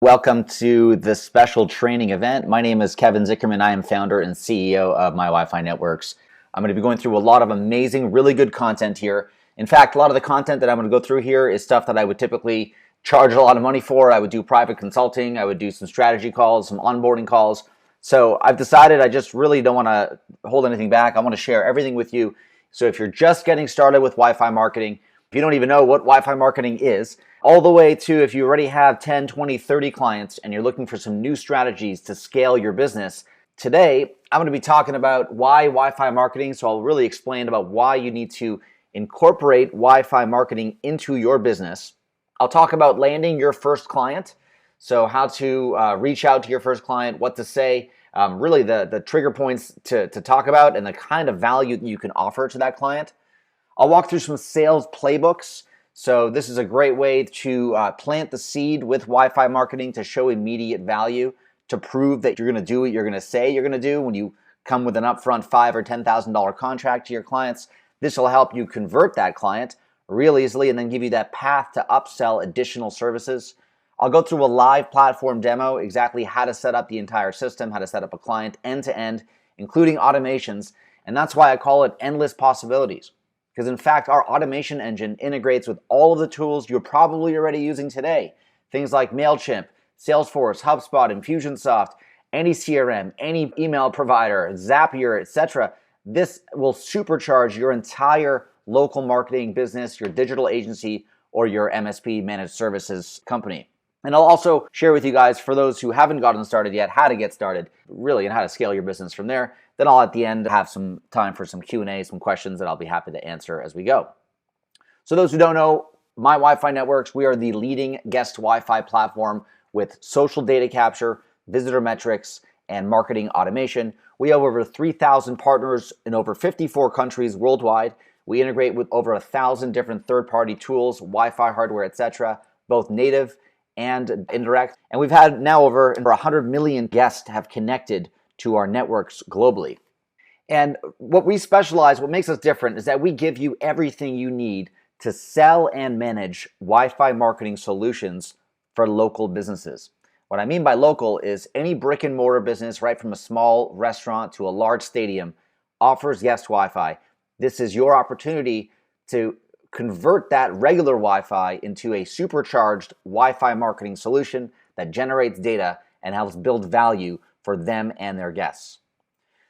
Welcome to this special training event. My name is Kevin Zickerman. I am founder and CEO of MyWiFi NETWORKS. I'm going to be going through a lot of amazing, really good content here. In fact, a lot of the content that I'm going to go through here is stuff that I would typically charge a lot of money for. I would do private consulting. I would do some strategy calls, some onboarding calls. So I've decided I just really don't want to hold anything back. I want to share everything with you. So if you're just getting started with Wi-Fi marketing, if you don't even know what Wi-Fi marketing is, all the way to if you already have 10, 20, 30 clients and you're looking for some new strategies to scale your business, today I'm going to be talking about why Wi-Fi marketing. So I'll really explain about why you need to incorporate Wi-Fi marketing into your business. I'll talk about landing your first client, so how to reach out to your first client, what to say, really the trigger points to talk about and the kind of value that you can offer to that client. I'll walk through some sales playbooks. So this is a great way to plant the seed with Wi-Fi marketing to show immediate value, to prove that you're going to do what you're going to say you're going to do when you come with an upfront $5,000 or $10,000 contract to your clients. This will help you convert that client real easily and then give you that path to upsell additional services. I'll go through a live platform demo, exactly how to set up the entire system, how to set up a client end to end, including automations. And that's why I call it endless possibilities. Because in fact, our automation engine integrates with all of the tools you're probably already using today. Things like MailChimp, Salesforce, HubSpot, Infusionsoft, any CRM, any email provider, Zapier, etc. This will supercharge your entire local marketing business, your digital agency, or your MSP managed services company. And I'll also share with you guys, for those who haven't gotten started yet, how to get started, really, and how to scale your business from there. Then I'll, at the end, have some time for some Q&A, some questions that I'll be happy to answer as we go. So those who don't know, MyWiFi NETWORKS, we are the leading guest Wi-Fi platform with social data capture, visitor metrics, and marketing automation. We have over 3,000 partners in over 54 countries worldwide. We integrate with over 1,000 different third-party tools, Wi-Fi hardware, etc., both native and indirect. And we've had now over 100 million guests have connected to our networks globally. And what we specialize, what makes us different, is that we give you everything you need to sell and manage Wi-Fi marketing solutions for local businesses. What I mean by local is any brick and mortar business, right from a small restaurant to a large stadium, offers guest Wi-Fi. This is your opportunity to convert that regular Wi-Fi into a supercharged Wi-Fi marketing solution that generates data and helps build value for them and their guests.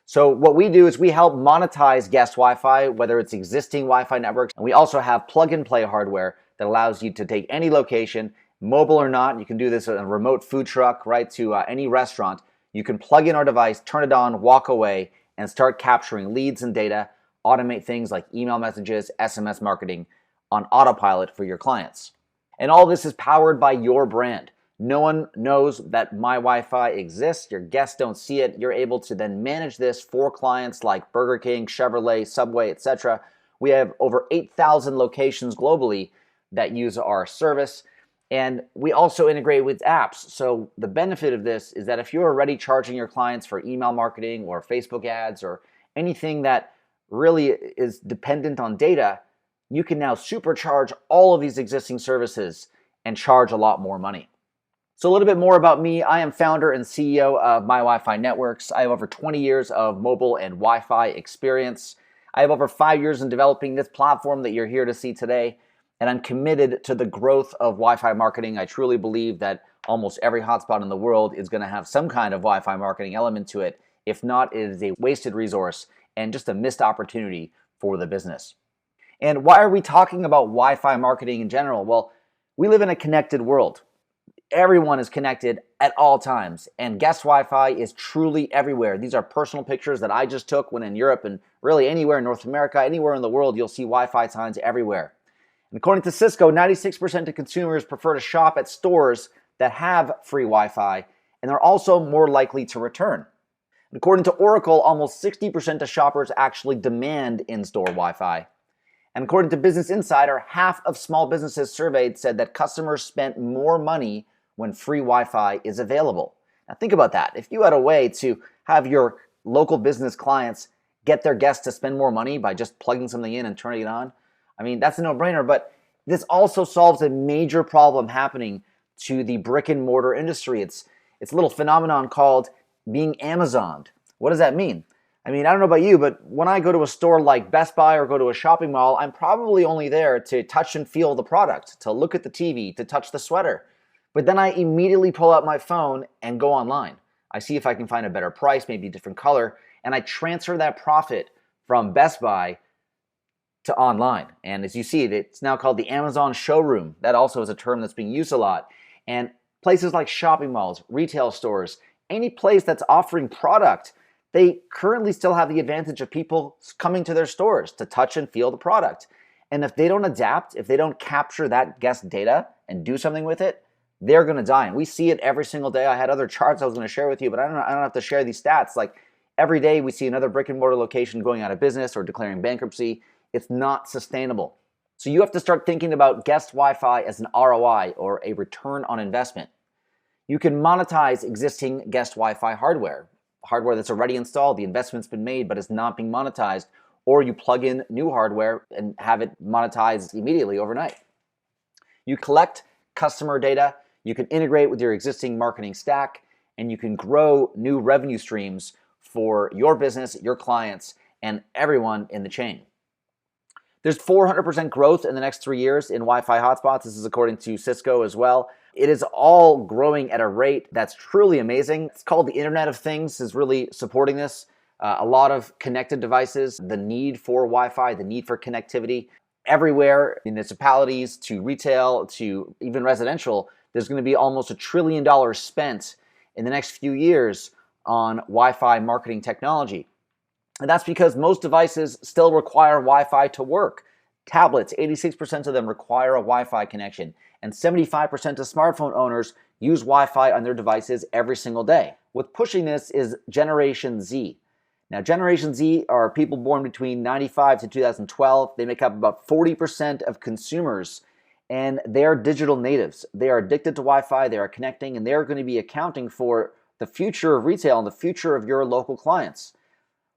So what we do is we help monetize guest Wi-Fi, whether it's existing Wi-Fi networks, and we also have plug-and-play hardware that allows you to take any location, mobile or not. You can do this in a remote food truck, right, to any restaurant. You can plug in our device, turn it on, walk away, and start capturing leads and data, automate things like email messages, SMS marketing on autopilot for your clients. And all this is powered by your brand. No one knows that MyWiFi exists. Your guests don't see it. You're able to then manage this for clients like Burger King, Chevrolet, Subway, etc. We have over 8,000 locations globally that use our service. And we also integrate with apps. So the benefit of this is that if you're already charging your clients for email marketing or Facebook ads or anything that really is dependent on data, you can now supercharge all of these existing services and charge a lot more money. So a little bit more about me. I am founder and CEO of MyWiFi NETWORKS. I have over 20 years of mobile and Wi-Fi experience. I have over 5 years in developing this platform that you're here to see today, and I'm committed to the growth of Wi-Fi marketing. I truly believe that almost every hotspot in the world is going to have some kind of Wi-Fi marketing element to it. If not, it is a wasted resource and just a missed opportunity for the business. And why are we talking about Wi-Fi marketing in general? Well, we live in a connected world. Everyone is connected at all times, and guest Wi-Fi is truly everywhere. These are personal pictures that I just took when in Europe, and really anywhere in North America, anywhere in the world, you'll see Wi-Fi signs everywhere. And according to Cisco, 96% of consumers prefer to shop at stores that have free Wi-Fi, and they're also more likely to return. And according to Oracle, almost 60% of shoppers actually demand in-store Wi-Fi. And according to Business Insider, half of small businesses surveyed said that customers spent more money when free Wi-Fi is available. Now think about that. If you had a way to have your local business clients get their guests to spend more money by just plugging something in and turning it on, I mean, that's a no-brainer. But this also solves a major problem happening to the brick and mortar industry. It's a little phenomenon called being Amazoned. What does that mean? I mean, I don't know about you, but when I go to a store like Best Buy or go to a shopping mall, I'm probably only there to touch and feel the product, to look at the TV, to touch the sweater. But then I immediately pull out my phone and go online. I see if I can find a better price, maybe a different color, and I transfer that profit from Best Buy to online. And as you see, it's now called the Amazon showroom. That also is a term that's being used a lot. And places like shopping malls, retail stores, any place that's offering product, they currently still have the advantage of people coming to their stores to touch and feel the product. And if they don't adapt, if they don't capture that guest data and do something with it, they're going to die. And we see it every single day. I had other charts I was going to share with you, but I don't have to share these stats. Like every day we see another brick and mortar location going out of business or declaring bankruptcy. It's not sustainable. So you have to start thinking about Guest Wi-Fi as an ROI, or a return on investment. You can monetize existing Guest Wi-Fi hardware that's already installed, the investment's been made, but it's not being monetized, or you plug in new hardware and have it monetized immediately overnight. You collect customer data, you can integrate with your existing marketing stack, and you can grow new revenue streams for your business, your clients, and everyone in the chain. There's 400% growth in the next 3 years in Wi-Fi hotspots. This is according to Cisco as well. It is all growing at a rate that's truly amazing. It's called the Internet of Things is really supporting this. A lot of connected devices, the need for Wi-Fi, the need for connectivity. Everywhere, municipalities to retail to even residential, there's going to be almost $1 trillion spent in the next few years on Wi-Fi marketing technology. And that's because most devices still require Wi-Fi to work. Tablets, 86% of them require a Wi-Fi connection, and 75% of smartphone owners use Wi-Fi on their devices every single day. What's pushing this is Generation Z. Now, Generation Z are people born between 95 to 2012. They make up about 40% of consumers, and they're digital natives. They are addicted to Wi-Fi, they are connecting, and they're going to be accounting for the future of retail and the future of your local clients.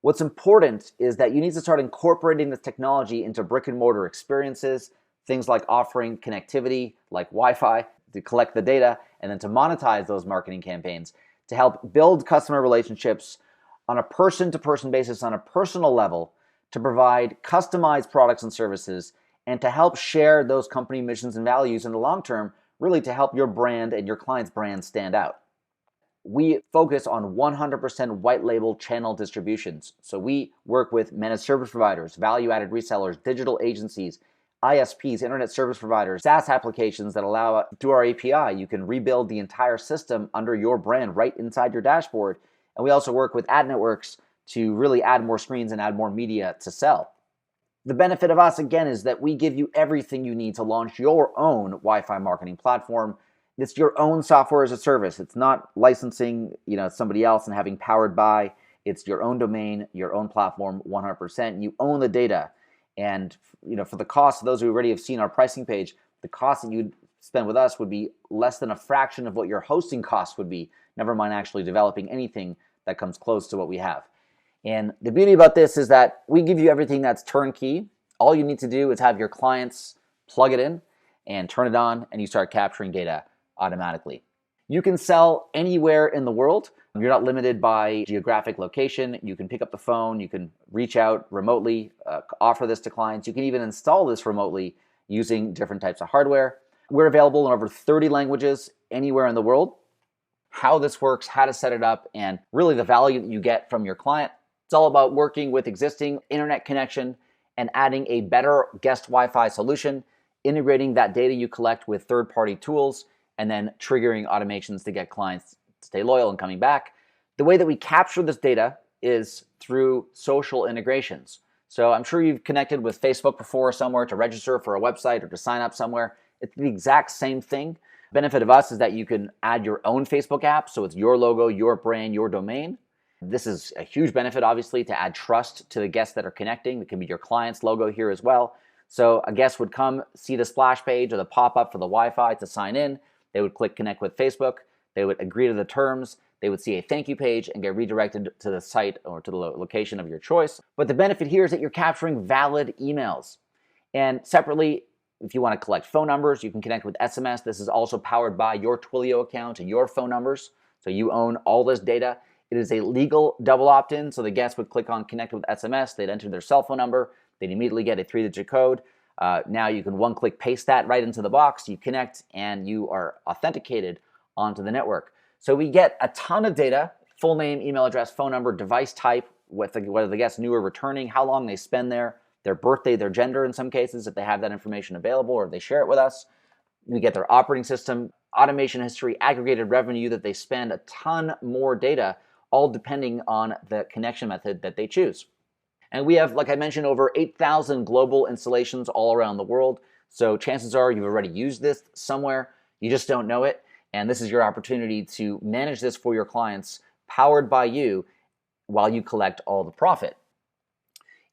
What's important is that you need to start incorporating this technology into brick and mortar experiences, things like offering connectivity, like Wi-Fi, to collect the data, and then to monetize those marketing campaigns to help build customer relationships on a person-to-person basis, on a personal level, to provide customized products and services, and to help share those company missions and values in the long term, really to help your brand and your client's brand stand out. We focus on 100% white label channel distributions. So we work with managed service providers, value-added resellers, digital agencies, ISPs, internet service providers, SaaS applications that allow, through our API, you can rebuild the entire system under your brand right inside your dashboard. And we also work with ad networks to really add more screens and add more media to sell. The benefit of us, again, is that we give you everything you need to launch your own Wi-Fi marketing platform. It's your own software as a service. It's not licensing, somebody else and having powered by. It's your own domain, your own platform, 100%. You own the data. And for the cost, those who already have seen our pricing page, the cost that you'd spend with us would be less than a fraction of what your hosting costs would be, never mind actually developing anything that comes close to what we have. And the beauty about this is that we give you everything that's turnkey. All you need to do is have your clients plug it in and turn it on, and you start capturing data automatically. You can sell anywhere in the world. You're not limited by geographic location. You can pick up the phone. You can reach out remotely, offer this to clients. You can even install this remotely using different types of hardware. We're available in over 30 languages anywhere in the world. How this works, how to set it up, and really the value that you get from your client. It's all about working with existing internet connection and adding a better guest Wi-Fi solution, integrating that data you collect with third-party tools, and then triggering automations to get clients to stay loyal and coming back. The way that we capture this data is through social integrations. So I'm sure you've connected with Facebook before somewhere to register for a website or to sign up somewhere. It's the exact same thing. Benefit of us is that you can add your own Facebook app, so it's your logo, your brand, your domain. This is a huge benefit, obviously, to add trust to the guests that are connecting. It can be your client's logo here as well. So a guest would come, see the splash page or the pop-up for the Wi-Fi to sign in. They would click Connect with Facebook. They would agree to the terms. They would see a thank you page and get redirected to the site or to the location of your choice. But the benefit here is that you're capturing valid emails. And separately, If you want to collect phone numbers, you can connect with SMS. This is also powered by your Twilio account and your phone numbers. So you own all this data. It is a legal double opt-in. So the guest would click on connect with SMS. They'd enter their cell phone number. They'd immediately get a 3-digit code. Now you can one-click paste that right into the box. You connect and you are authenticated onto the network. So we get a ton of data: full name, email address, phone number, device type, whether the guest new or returning, how long they spend there, their birthday, their gender in some cases, if they have that information available or if they share it with us. We get their operating system, automation history, aggregated revenue that they spend, a ton more data, all depending on the connection method that they choose. And we have, like I mentioned, over 8,000 global installations all around the world. So chances are you've already used this somewhere. You just don't know it. And this is your opportunity to manage this for your clients, powered by you, while you collect all the profit.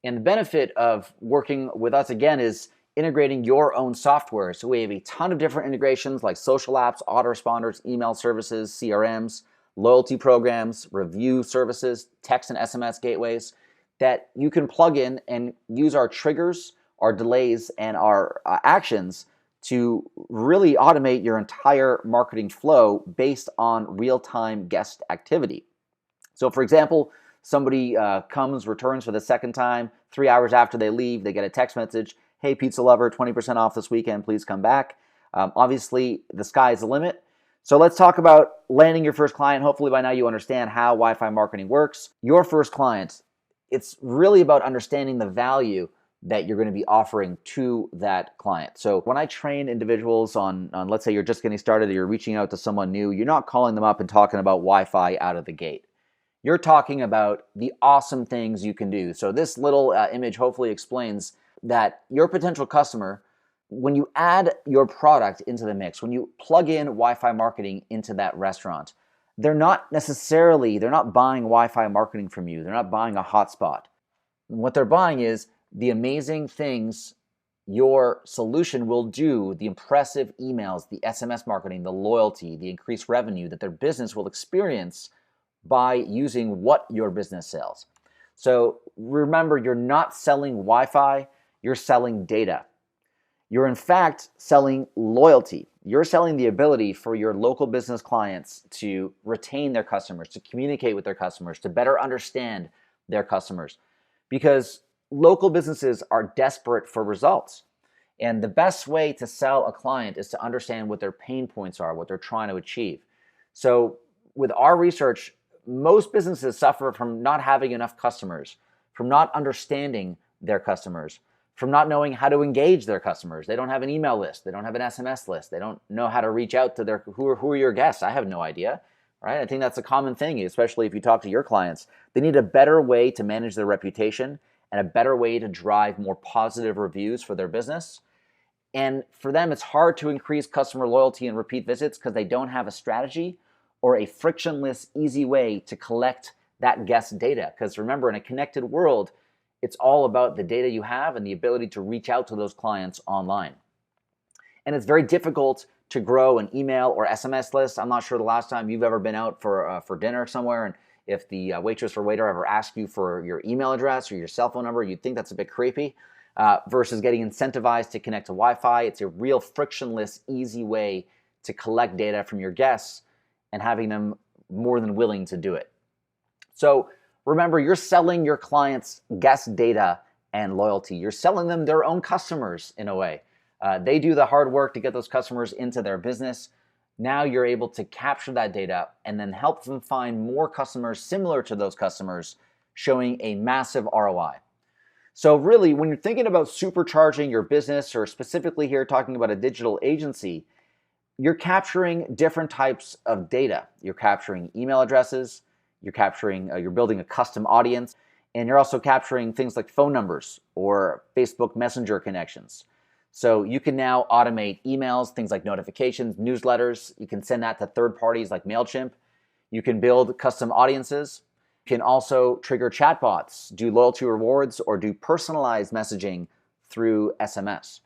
And the benefit of working with us, again, is integrating your own software. So we have a ton of different integrations like social apps, autoresponders, email services, CRMs, loyalty programs, review services, text and SMS gateways that you can plug in and use our triggers, our delays, and our actions to really automate your entire marketing flow based on real-time guest activity. So for example, somebody comes, returns for the second time, 3 hours after they leave, they get a text message: hey, pizza lover, 20% off this weekend, please come back. Obviously, the sky's the limit. So let's talk about landing your first client. Hopefully by now you understand how Wi-Fi marketing works. Your first client, it's really about understanding the value that you're going to be offering to that client. So when I train individuals on let's say you're just getting started or you're reaching out to someone new, you're not calling them up and talking about Wi-Fi out of the gate. You're talking about the awesome things you can do. So this little image hopefully explains that your potential customer, when you add your product into the mix, when you plug in Wi-Fi marketing into that restaurant, they're not buying Wi-Fi marketing from you. They're not buying a hotspot. What they're buying is the amazing things your solution will do, the impressive emails, the SMS marketing, the loyalty, the increased revenue that their business will experience by using what your business sells. So remember, you're not selling Wi-Fi, you're selling data. You're in fact selling loyalty. You're selling the ability for your local business clients to retain their customers, to communicate with their customers, to better understand their customers. Because local businesses are desperate for results. And the best way to sell a client is to understand what their pain points are, what they're trying to achieve. So with our research, most businesses suffer from not having enough customers, from not understanding their customers, from not knowing how to engage their customers. They don't have an email list. They don't have an SMS list. They don't know how to reach out to who are your guests. I have no idea, right? I think that's a common thing, especially if you talk to your clients. They need a better way to manage their reputation and a better way to drive more positive reviews for their business. And for them, it's hard to increase customer loyalty and repeat visits because they don't have a strategy or a frictionless, easy way to collect that guest data. Because remember, in a connected world, it's all about the data you have and the ability to reach out to those clients online. And it's very difficult to grow an email or SMS list. I'm not sure the last time you've ever been out for dinner somewhere, and if the waitress or waiter ever asked you for your email address or your cell phone number, you'd think that's a bit creepy. Versus getting incentivized to connect to Wi-Fi. It's a real frictionless, easy way to collect data from your guests and having them more than willing to do it. So remember, you're selling your clients guest data and loyalty. You're selling them their own customers in a way. They do the hard work to get those customers into their business. Now you're able to capture that data and then help them find more customers similar to those customers, showing a massive ROI. So really, when you're thinking about supercharging your business, or specifically here talking about a digital agency, you're capturing different types of data. You're capturing email addresses, you're building a custom audience, and you're also capturing things like phone numbers or Facebook Messenger connections. So you can now automate emails, things like notifications, newsletters. You can send that to third parties like MailChimp. You can build custom audiences. You can also trigger chatbots, do loyalty rewards, or do personalized messaging through SMS.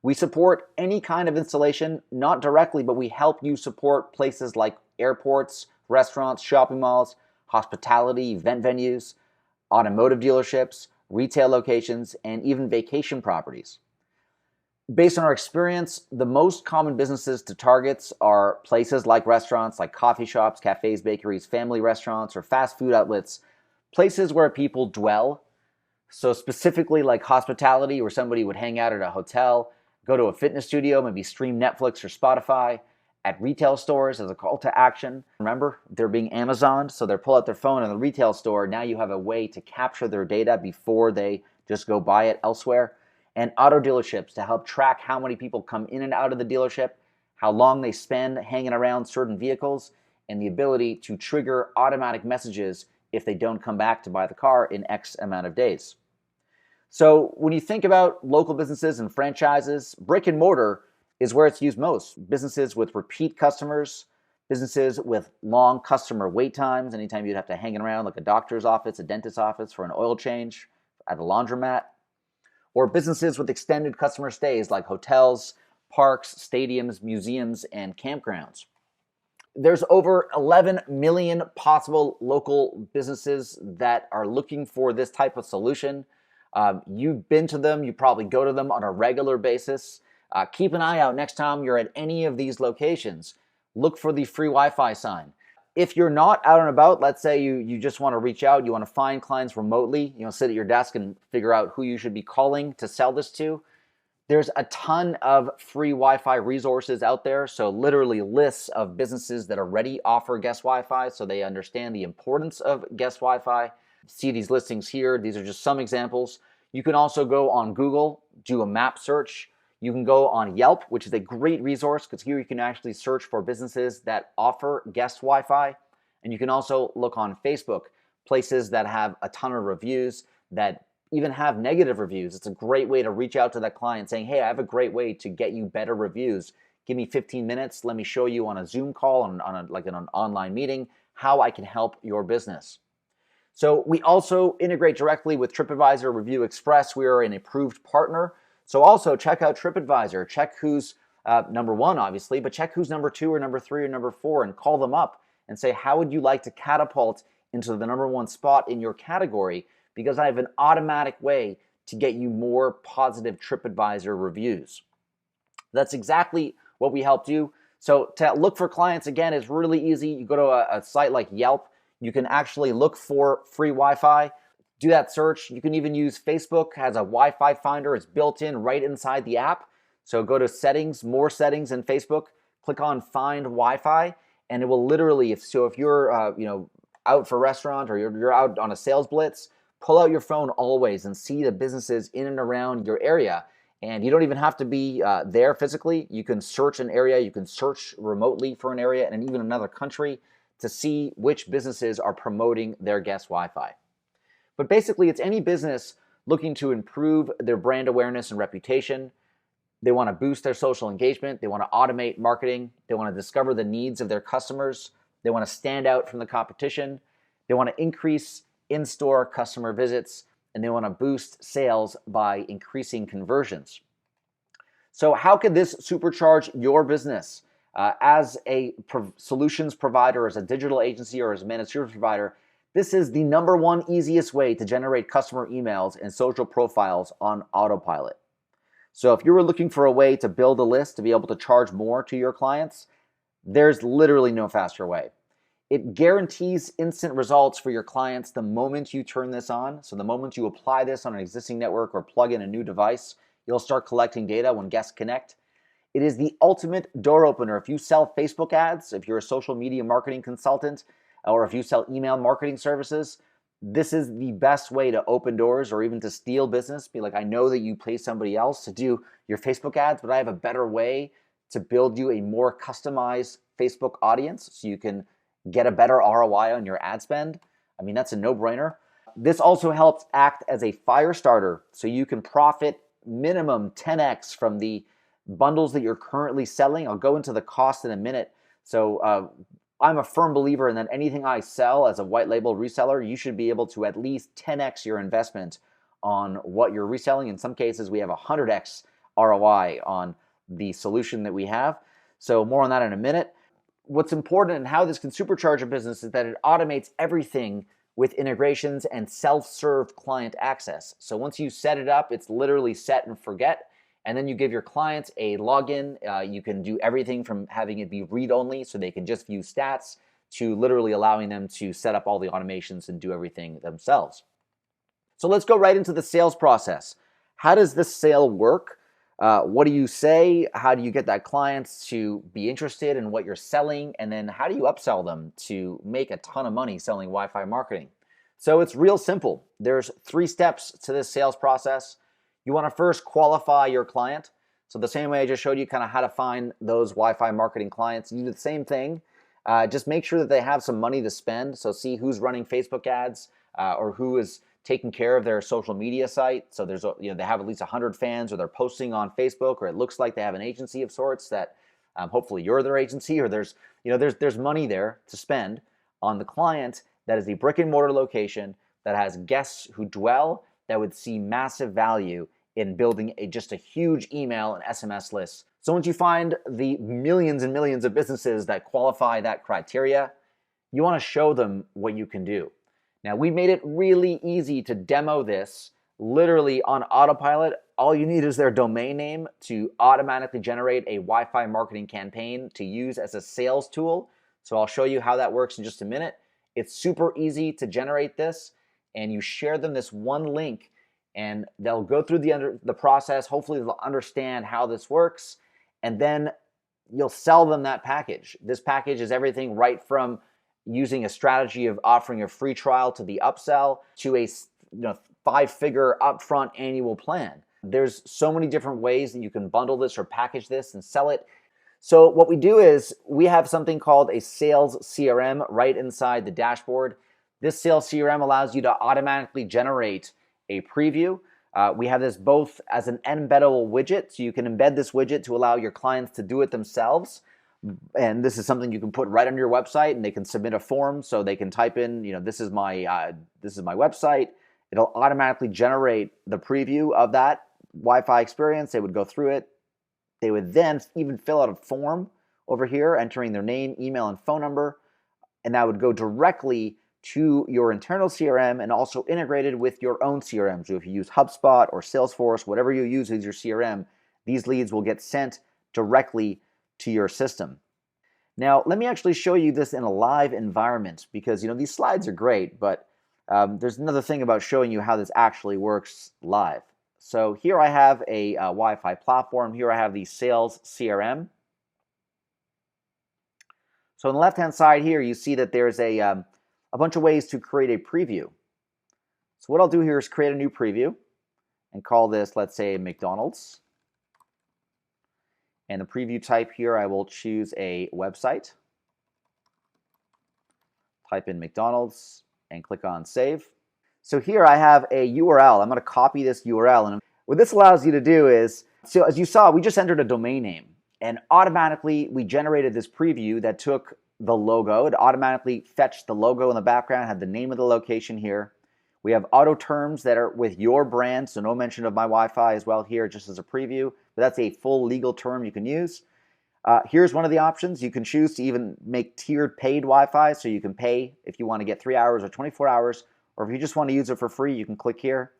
We support any kind of installation, not directly, but we help you support places like airports, restaurants, shopping malls, hospitality, event venues, automotive dealerships, retail locations, and even vacation properties. Based on our experience, the most common businesses to target are places like restaurants, like coffee shops, cafes, bakeries, family restaurants, or fast food outlets, places where people dwell. So specifically like hospitality, where somebody would hang out at a hotel, go to a fitness studio, maybe stream Netflix or Spotify, at retail stores as a call to action. Remember, they're being Amazoned, so they pull out their phone in the retail store. Now you have a way to capture their data before they just go buy it elsewhere. And auto dealerships to help track how many people come in and out of the dealership, how long they spend hanging around certain vehicles, and the ability to trigger automatic messages if they don't come back to buy the car in X amount of days. So when you think about local businesses and franchises, brick and mortar is where it's used most. Businesses with repeat customers, businesses with long customer wait times, anytime you'd have to hang around like a doctor's office, a dentist's office for an oil change, at a laundromat, or businesses with extended customer stays like hotels, parks, stadiums, museums, and campgrounds. There's over 11 million possible local businesses that are looking for this type of solution. You've been to them, you probably go to them on a regular basis. Keep an eye out next time you're at any of these locations. Look for the free Wi-Fi sign. If you're not out and about, let's say you just want to reach out, you want to find clients remotely, sit at your desk and figure out who you should be calling to sell this to. There's a ton of free Wi-Fi resources out there, so literally lists of businesses that already offer Guest Wi-Fi, so they understand the importance of Guest Wi-Fi. See these listings here. These are just some examples. You can also go on Google, do a map search. You can go on Yelp, which is a great resource because here you can actually search for businesses that offer Guest Wi-Fi. And you can also look on Facebook, places that have a ton of reviews, that even have negative reviews. It's a great way to reach out to that client saying, hey, I have a great way to get you better reviews. Give me 15 minutes. Let me show you on a Zoom call, like in an online meeting, how I can help your business. So we also integrate directly with TripAdvisor Review Express. We are an approved partner. So also check out TripAdvisor. Check who's number one, obviously, but check who's number 2 or number 3 or number 4 and call them up and say, how would you like to catapult into the number 1 spot in your category? Because I have an automatic way to get you more positive TripAdvisor reviews. That's exactly what we help do. So to look for clients, again, is really easy. You go to a site like Yelp. You can actually look for free Wi-Fi. Do that search. You can even use Facebook, has a Wi-Fi finder. It's built in right inside the app. So go to settings, more settings in Facebook, click on find Wi-Fi, and it will literally, if you're out for a restaurant or you're out on a sales blitz, pull out your phone always and see the businesses in and around your area. And you don't even have to be there physically. You can search an area, you can search remotely for an area and even another country to see which businesses are promoting their Guest Wi-Fi. But basically, it's any business looking to improve their brand awareness and reputation. They want to boost their social engagement. They want to automate marketing. They want to discover the needs of their customers. They want to stand out from the competition. They want to increase in-store customer visits, and they want to boost sales by increasing conversions. So how could this supercharge your business? As a solutions provider, as a digital agency, or as a managed service provider, this is the number 1 easiest way to generate customer emails and social profiles on autopilot. So if you were looking for a way to build a list to be able to charge more to your clients, there's literally no faster way. It guarantees instant results for your clients the moment you turn this on. So the moment you apply this on an existing network or plug in a new device, you'll start collecting data when guests connect. It is the ultimate door opener. If you sell Facebook ads, if you're a social media marketing consultant, or if you sell email marketing services, this is the best way to open doors or even to steal business. Be like, I know that you pay somebody else to do your Facebook ads, but I have a better way to build you a more customized Facebook audience so you can get a better ROI on your ad spend. I mean, that's a no-brainer. This also helps act as a fire starter so you can profit minimum 10x from the bundles that you're currently selling. I'll go into the cost in a minute. So I'm a firm believer in that anything I sell as a white label reseller, you should be able to at least 10x your investment on what you're reselling. In some cases, we have 100x ROI on the solution that we have. So more on that in a minute. What's important and how this can supercharge a business is that it automates everything with integrations and self-serve client access. So once you set it up, it's literally set and forget. and then you give your clients a login. You can do everything from having it be read-only so they can just view stats to literally allowing them to set up all the automations and do everything themselves. So let's go right into the sales process. How does this sale work? What do you say? How do you get that client to be interested in what you're selling? And then how do you upsell them to make a ton of money selling Wi-Fi marketing? So it's real simple. There's 3 steps to this sales process. You want to first qualify your client. So the same way I just showed you kind of how to find those Wi-Fi marketing clients, you do the same thing. Just make sure that they have some money to spend. So see who's running Facebook ads or who is taking care of their social media site. So there's, they have at least 100 fans, or they're posting on Facebook, or it looks like they have an agency of sorts that hopefully you're their agency, or there's money there to spend on the client that is a brick and mortar location that has guests who dwell that would see massive value in building just a huge email and SMS list. So once you find the millions and millions of businesses that qualify that criteria, you want to show them what you can do. Now, we made it really easy to demo this literally on autopilot. All you need is their domain name to automatically generate a Wi-Fi marketing campaign to use as a sales tool. So I'll show you how that works in just a minute. It's super easy to generate this, and you share them this one link, and they'll go through the process. Hopefully they'll understand how this works, and then you'll sell them that package. This package is everything right from using a strategy of offering a free trial to the upsell to a 5-figure upfront annual plan. There's so many different ways that you can bundle this or package this and sell it. So what we do is we have something called a sales CRM right inside the dashboard. This sales CRM allows you to automatically generate a preview. We have this both as an embeddable widget, so you can embed this widget to allow your clients to do it themselves. And this is something you can put right on your website, and they can submit a form, so they can type in, this is my website. It'll automatically generate the preview of that Wi-Fi experience. They would go through it. They would then even fill out a form over here, entering their name, email, and phone number, and that would go directly to your internal CRM and also integrated with your own CRM. So if you use HubSpot or Salesforce, whatever you use as your CRM, these leads will get sent directly to your system. Now, let me actually show you this in a live environment, because these slides are great, but there's another thing about showing you how this actually works live. So here I have a Wi-Fi platform. Here I have the sales CRM. So on the left-hand side here, you see that there's a bunch of ways to create a preview. So what I'll do here is create a new preview and call this, let's say, McDonald's. And the preview type here, I will choose a website. Type in McDonald's and click on Save. So here I have a URL. I'm going to copy this URL. And what this allows you to do is, so as you saw, we just entered a domain name. And automatically, we generated this preview that took the logo. It automatically fetched the logo in the background, had the name of the location here. We have auto terms that are with your brand, so no mention of MyWiFi as well here, just as a preview, but that's a full legal term you can use. Here's one of the options. You can choose to even make tiered paid Wi-Fi, so you can pay if you want to get 3 hours or 24 hours, or if you just want to use it for free, you can click here.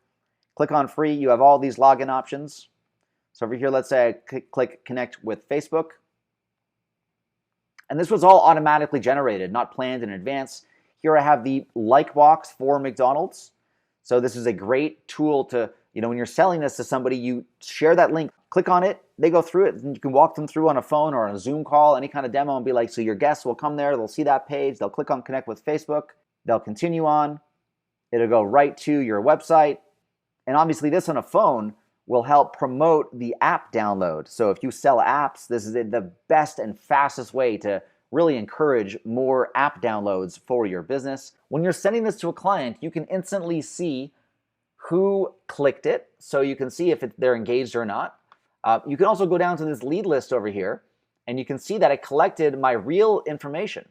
Click on free, you have all these login options. So over here, let's say I click connect with Facebook. And this was all automatically generated, not planned in advance. Here I have the like box for McDonald's. So this is a great tool to, when you're selling this to somebody, you share that link, click on it, they go through it, and you can walk them through on a phone or on a Zoom call, any kind of demo, and be like, so your guests will come there, they'll see that page, they'll click on connect with Facebook, they'll continue on, it'll go right to your website. And obviously this on a phone will help promote the app download. So if you sell apps, this is the best and fastest way to really encourage more app downloads for your business. When you're sending this to a client, you can instantly see who clicked it, so you can see if they're engaged or not. You can also go down to this lead list over here, and you can see that it collected my real information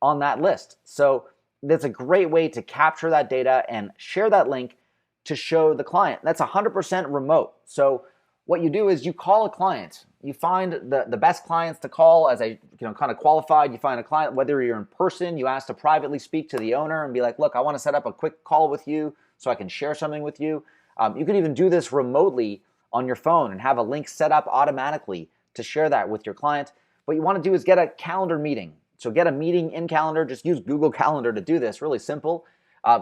on that list. So that's a great way to capture that data and share that link to show the client. That's 100% remote. So what you do is you call a client. You find the best clients to call as a kind of qualified. You find a client, whether you're in person, you ask to privately speak to the owner and be like, look, I want to set up a quick call with you so I can share something with you. You can even do this remotely on your phone and have a link set up automatically to share that with your client. What you want to do is get a calendar meeting. So get a meeting in Calendar. Just use Google Calendar to do this. Really simple.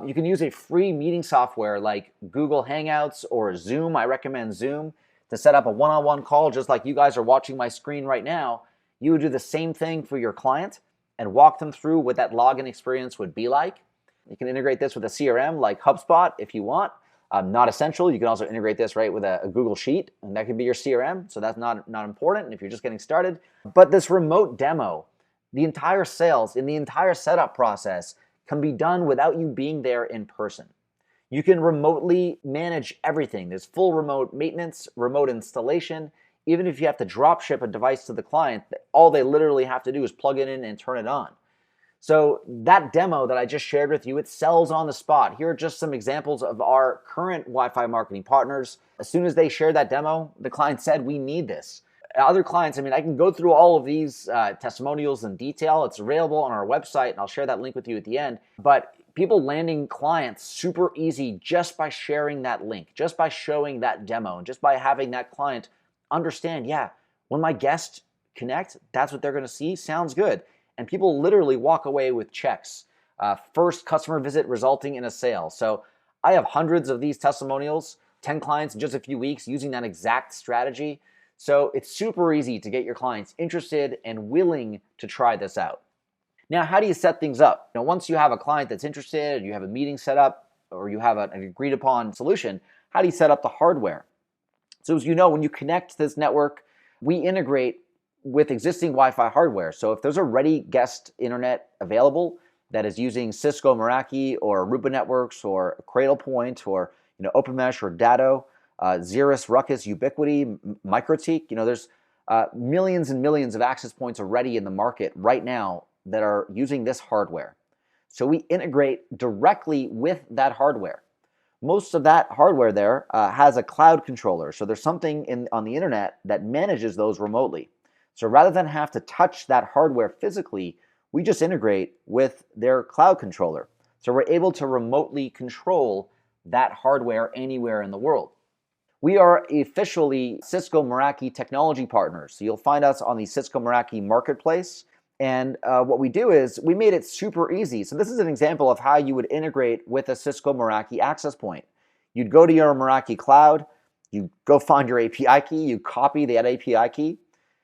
You can use a free meeting software like Google Hangouts or Zoom. I recommend Zoom to set up a one-on-one call, just like you guys are watching my screen right now. You would do the same thing for your client and walk them through what that login experience would be like. You can integrate this with a CRM like HubSpot if you want. Not essential. You can also integrate this right with a Google Sheet, and that could be your CRM. So that's not important if you're just getting started. But this remote demo, the entire sales and the entire setup process can be done without you being there in person. You can remotely manage everything. There's full remote maintenance, remote installation. Even if you have to drop ship a device to the client, all they literally have to do is plug it in and turn it on. So that demo that I just shared with you, it sells on the spot. Here are just some examples of our current Wi-Fi marketing partners. As soon as they shared that demo, the client said, we need this. Other clients, I can go through all of these testimonials in detail. It's available on our website, and I'll share that link with you at the end. But people landing clients super easy just by sharing that link, just by showing that demo, and just by having that client understand, yeah, when my guests connect, that's what they're going to see. Sounds good. And people literally walk away with checks. First customer visit resulting in a sale. So I have hundreds of these testimonials, 10 clients in just a few weeks using that exact strategy. So it's super easy to get your clients interested and willing to try this out. Now, how do you set things up? Once you have a client that's interested, and you have a meeting set up, or you have an agreed upon solution, how do you set up the hardware? So as you know, when you connect to this network, we integrate with existing Wi-Fi hardware. So if there's a ready guest internet available that is using Cisco Meraki or Aruba Networks or Cradlepoint or OpenMesh or Datto, Xeris, Ruckus, Ubiquity, MikroTik, there's millions and millions of access points already in the market right now that are using this hardware. So we integrate directly with that hardware. Most of that hardware there has a cloud controller. So there's something on the internet that manages those remotely. So rather than have to touch that hardware physically, we just integrate with their cloud controller. So we're able to remotely control that hardware anywhere in the world. We are officially Cisco Meraki technology partners. So you'll find us on the Cisco Meraki marketplace. And what we do is we made it super easy. So this is an example of how you would integrate with a Cisco Meraki access point. You'd go to your Meraki cloud, you go find your API key, you copy that API key,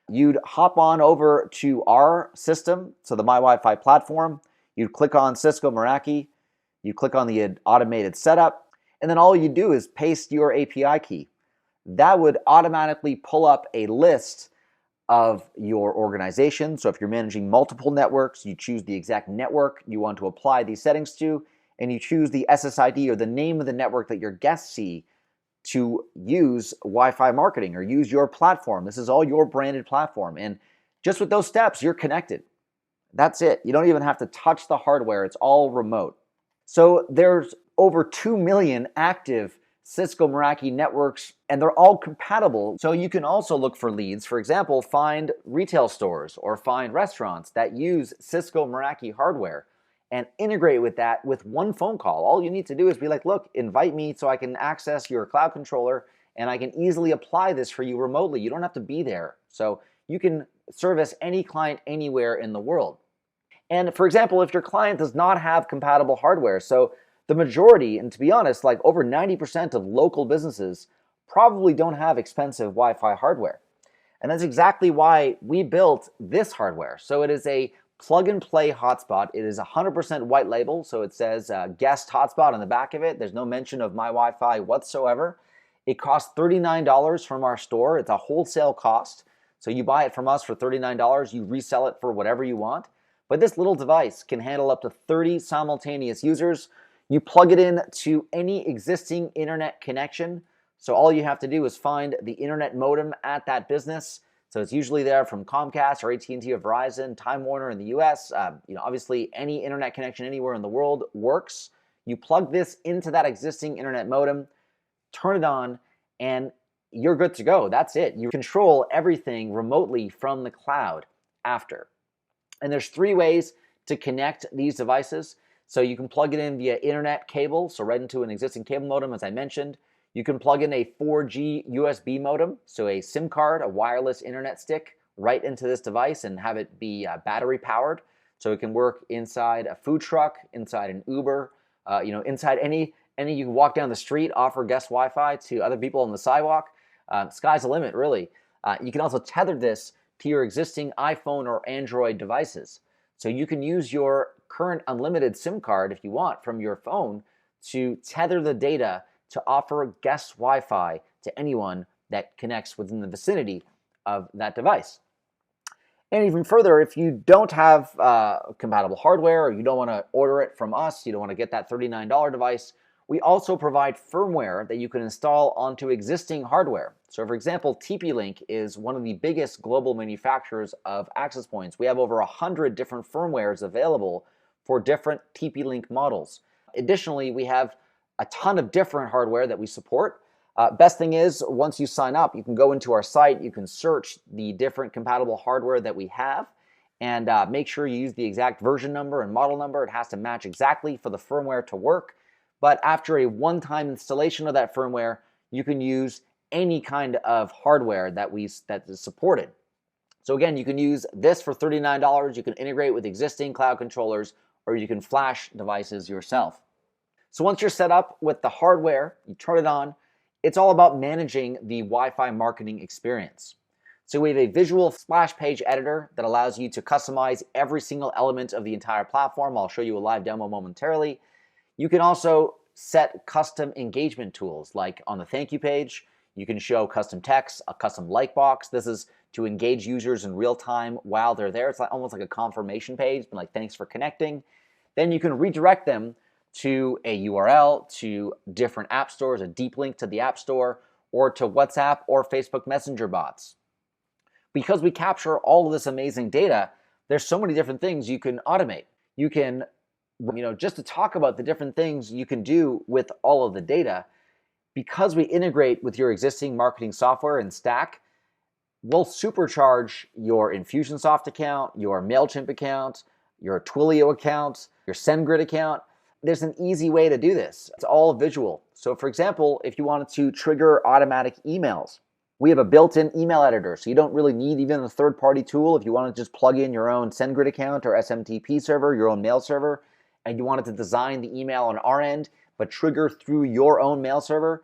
you'd hop on over to our system, so the MyWiFi platform, you'd click on Cisco Meraki, you click on the automated setup, and then all you do is paste your API key. That would automatically pull up a list of your organization. So if you're managing multiple networks, you choose the exact network you want to apply these settings to, and you choose the SSID or the name of the network that your guests see to use Wi-Fi marketing or use your platform. This is all your branded platform. And just with those steps, you're connected. That's it. You don't even have to touch the hardware. It's all remote. So there's over 2 million active Cisco Meraki networks, and they're all compatible. So you can also look for leads. For example, find retail stores or find restaurants that use Cisco Meraki hardware and integrate with that with one phone call. All you need to do is be like, look, invite me so I can access your cloud controller and I can easily apply this for you remotely. You don't have to be there. So you can service any client anywhere in the world. And for example, if your client does not have compatible hardware, so the majority, and to be honest, like over 90% of local businesses probably don't have expensive Wi-Fi hardware. And that's exactly why we built this hardware. So it is a plug-and-play hotspot. It is 100% white label, so it says guest hotspot on the back of it. There's no mention of MyWiFi whatsoever. It costs $39 from our store. It's a wholesale cost. So you buy it from us for $39, you resell it for whatever you want. But this little device can handle up to 30 simultaneous users. You plug it in to any existing internet connection. So all you have to do is find the internet modem at that business. So it's usually there from Comcast or AT&T or Verizon, Time Warner in the US. Obviously any internet connection anywhere in the world works. You plug this into that existing internet modem, turn it on, and you're good to go. That's it. You control everything remotely from the cloud after. And there's 3 ways to connect these devices. So you can plug it in via internet cable, so right into an existing cable modem, as I mentioned. You can plug in a 4G USB modem, so a SIM card, a wireless internet stick, right into this device and have it be battery powered. So it can work inside a food truck, inside an Uber, inside any you can walk down the street, offer Guest Wi-Fi to other people on the sidewalk. Sky's the limit, really. You can also tether this to your existing iPhone or Android devices. So you can use your current unlimited SIM card, if you want, from your phone to tether the data to offer Guest Wi-Fi to anyone that connects within the vicinity of that device. And even further, if you don't have compatible hardware or you don't want to order it from us, you don't want to get that $39 device, we also provide firmware that you can install onto existing hardware. So for example, TP-Link is one of the biggest global manufacturers of access points. We have over 100 different firmwares available for different TP-Link models. Additionally, we have a ton of different hardware that we support. Best thing is, once you sign up, you can go into our site, you can search the different compatible hardware that we have, and make sure you use the exact version number and model number. It has to match exactly for the firmware to work. But after a one-time installation of that firmware, you can use any kind of hardware that is supported. So again, you can use this for $39. You can integrate with existing cloud controllers, or you can flash devices yourself. So once you're set up with the hardware, you turn it on, it's all about managing the Wi-Fi marketing experience. So we have a visual splash page editor that allows you to customize every single element of the entire platform. I'll show you a live demo momentarily. You can also set custom engagement tools, like on the thank you page, you can show custom text, a custom like box. This is to engage users in real time while they're there. It's almost like a confirmation page, like thanks for connecting. Then you can redirect them to a URL, to different app stores, a deep link to the App Store, or to WhatsApp or Facebook Messenger bots. Because we capture all of this amazing data, there's so many different things you can automate. You can, just to talk about the different things you can do with all of the data, because we integrate with your existing marketing software and stack, we'll supercharge your Infusionsoft account, your MailChimp account, your Twilio account, your SendGrid account. There's an easy way to do this. It's all visual. So for example, if you wanted to trigger automatic emails, we have a built-in email editor, so you don't really need even a third-party tool. If you want to just plug in your own SendGrid account or SMTP server, your own mail server, and you wanted to design the email on our end, but trigger through your own mail server,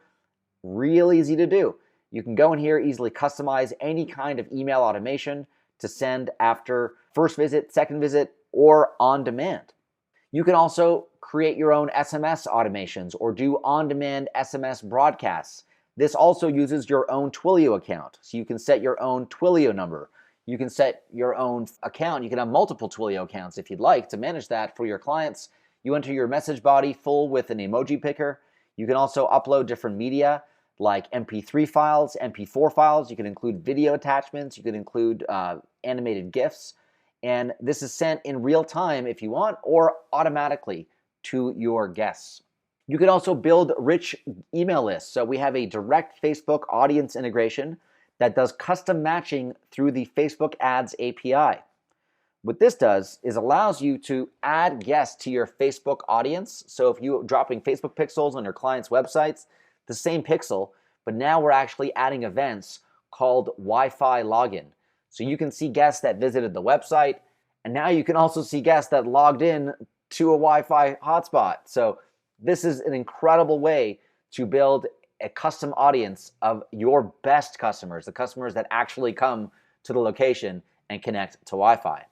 real easy to do. You can go in here, easily customize any kind of email automation to send after first visit, second visit, or on demand. You can also create your own SMS automations or do on-demand SMS broadcasts. This also uses your own Twilio account. So you can set your own Twilio number. You can set your own account. You can have multiple Twilio accounts if you'd like to manage that for your clients. You enter your message body full with an emoji picker. You can also upload different media like MP3 files, MP4 files. You can include video attachments. You can include animated GIFs. And this is sent in real time if you want, or automatically to your guests. You can also build rich email lists. So we have a direct Facebook audience integration that does custom matching through the Facebook Ads API. What this does is allows you to add guests to your Facebook audience. So if you're dropping Facebook pixels on your clients' websites, the same pixel, but now we're actually adding events called Wi-Fi login. So you can see guests that visited the website, and now you can also see guests that logged in to a Wi-Fi hotspot. So this is an incredible way to build a custom audience of your best customers, the customers that actually come to the location and connect to Wi-Fi.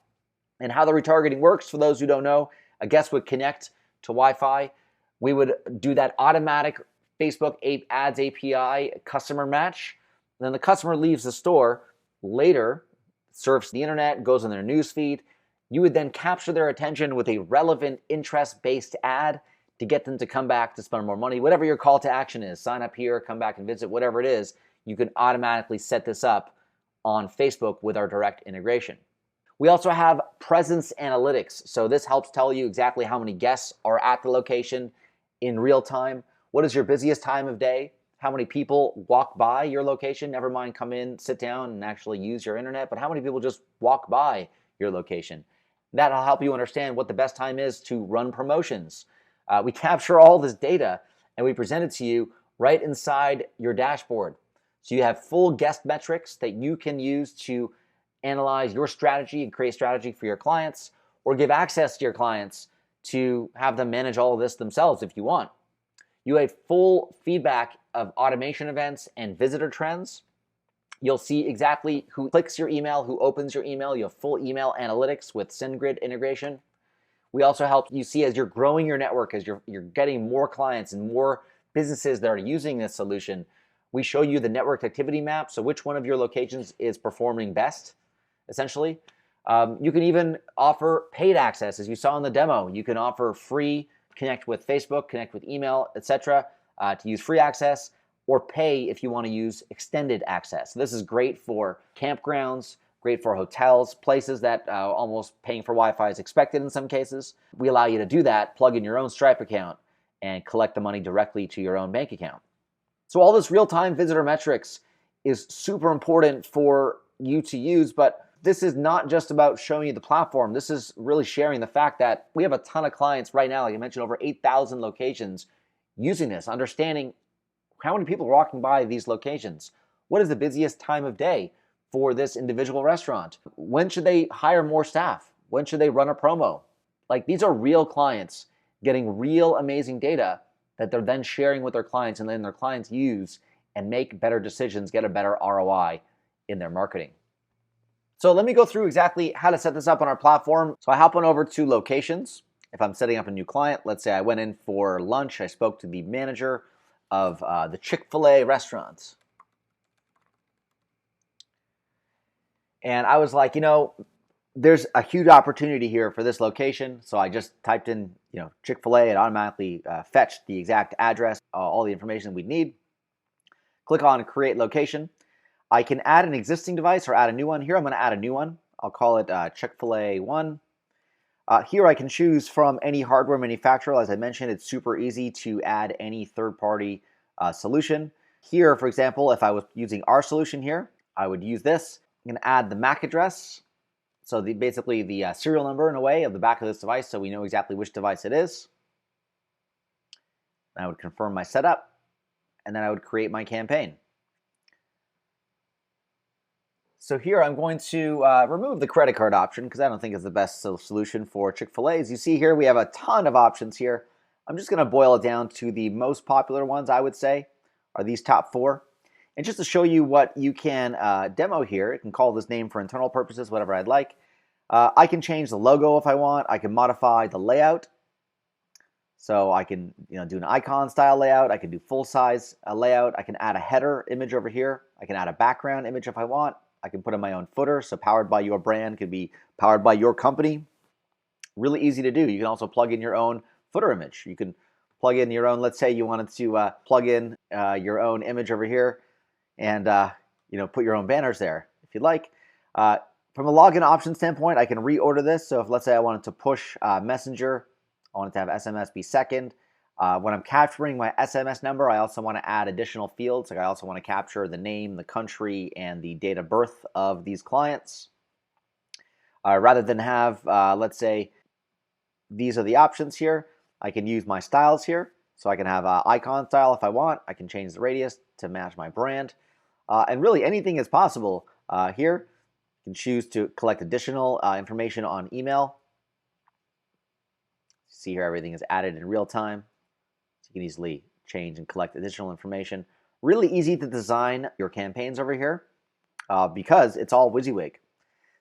And how the retargeting works, for those who don't know, a guest would connect to Wi-Fi. We would do that automatic Facebook Ads API customer match. Then the customer leaves the store, later surfs the internet, goes on their news feed. You would then capture their attention with a relevant interest-based ad to get them to come back to spend more money. Whatever your call to action is, sign up here, come back and visit, whatever it is, you can automatically set this up on Facebook with our direct integration. We also have presence analytics. So this helps tell you exactly how many guests are at the location in real time. What is your busiest time of day? How many people walk by your location? Never mind come in, sit down, and actually use your internet, but how many people just walk by your location? That'll help you understand what the best time is to run promotions. We capture all this data and we present it to you right inside your dashboard. So you have full guest metrics that you can use to analyze your strategy and create strategy for your clients, or give access to your clients to have them manage all of this themselves if you want. You have full feedback of automation events and visitor trends. You'll see exactly who clicks your email, who opens your email. You have full email analytics with SendGrid integration. We also help you see as you're growing your network, as you're getting more clients and more businesses that are using this solution. We show you the network activity map, so which one of your locations is performing best, essentially. You can even offer paid access, as you saw in the demo. You can offer free, connect with Facebook, connect with email, etc., to use free access, or pay if you want to use extended access. So this is great for campgrounds, great for hotels, places that almost paying for Wi-Fi is expected in some cases. We allow you to do that, plug in your own Stripe account, and collect the money directly to your own bank account. So all this real-time visitor metrics is super important for you to use, but this is not just about showing you the platform. This is really sharing the fact that we have a ton of clients right now, like I mentioned, over 8,000 locations using this, understanding how many people are walking by these locations. What is the busiest time of day for this individual restaurant? When should they hire more staff? When should they run a promo? Like, these are real clients getting real amazing data that they're then sharing with their clients, and then their clients use and make better decisions, get a better ROI in their marketing. So let me go through exactly how to set this up on our platform. So I hop on over to locations. If I'm setting up a new client, let's say I went in for lunch, I spoke to the manager of the Chick-fil-A restaurants. And I was like, there's a huge opportunity here for this location. So I just typed in, Chick-fil-A. It automatically fetched the exact address, all the information we'd need. Click on Create Location. I can add an existing device or add a new one. Here I'm going to add a new one. I'll call it Chick-fil-A 1. Here I can choose from any hardware manufacturer. As I mentioned, it's super easy to add any third-party solution. Here, for example, if I was using our solution here, I would use this. I'm going to add the MAC address. So basically the serial number, in a way, of the back of this device, so we know exactly which device it is. I would confirm my setup, and then I would create my campaign. So here I'm going to remove the credit card option because I don't think it's the best solution for Chick-fil-A. As you see here, we have a ton of options here. I'm just going to boil it down to the most popular ones, I would say, are these top 4. And just to show you what you can demo here, I can call this name for internal purposes, whatever I'd like. I can change the logo if I want. I can modify the layout. So I can do an icon style layout. I can do full size layout. I can add a header image over here. I can add a background image if I want. I can put in my own footer, so powered by your brand could be powered by your company. Really easy to do. You can also plug in your own footer image. You can plug in your own, let's say you wanted to plug in your own image over here and put your own banners there if you'd like. From a login option standpoint, I can reorder this. So if, let's say, I wanted to push Messenger, I wanted to have SMS be second. When I'm capturing my SMS number, I also want to add additional fields. Like I also want to capture the name, the country, and the date of birth of these clients. Rather than have, let's say, these are the options here, I can use my styles here. So I can have icon style if I want. I can change the radius to match my brand. And really anything is possible here. You can choose to collect additional information on email. See here, everything is added in real time. So you can easily change and collect additional information. Really easy to design your campaigns over here because it's all WYSIWYG.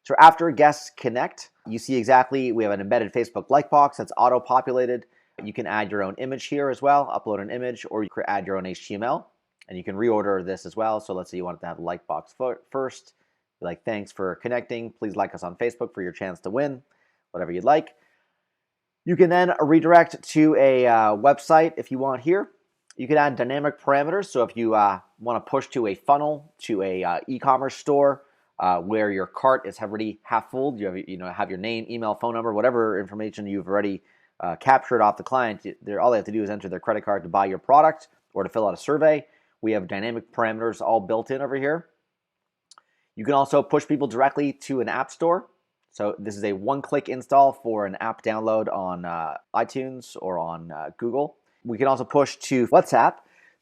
So after guests connect, you see exactly, we have an embedded Facebook like box that's auto-populated. You can add your own image here as well, upload an image, or you can add your own HTML, and you can reorder this as well. So let's say you want to have the like box first. Be like, thanks for connecting. Please like us on Facebook for your chance to win, whatever you'd like. You can then redirect to a website if you want here. You can add dynamic parameters. So if you want to push to a funnel, to a e-commerce store where your cart is already half full, you have your name, email, phone number, whatever information you've already captured off the client. All they have to do is enter their credit card to buy your product or to fill out a survey. We have dynamic parameters all built in over here. You can also push people directly to an app store. So this is a one-click install for an app download on iTunes or on Google. We can also push to WhatsApp.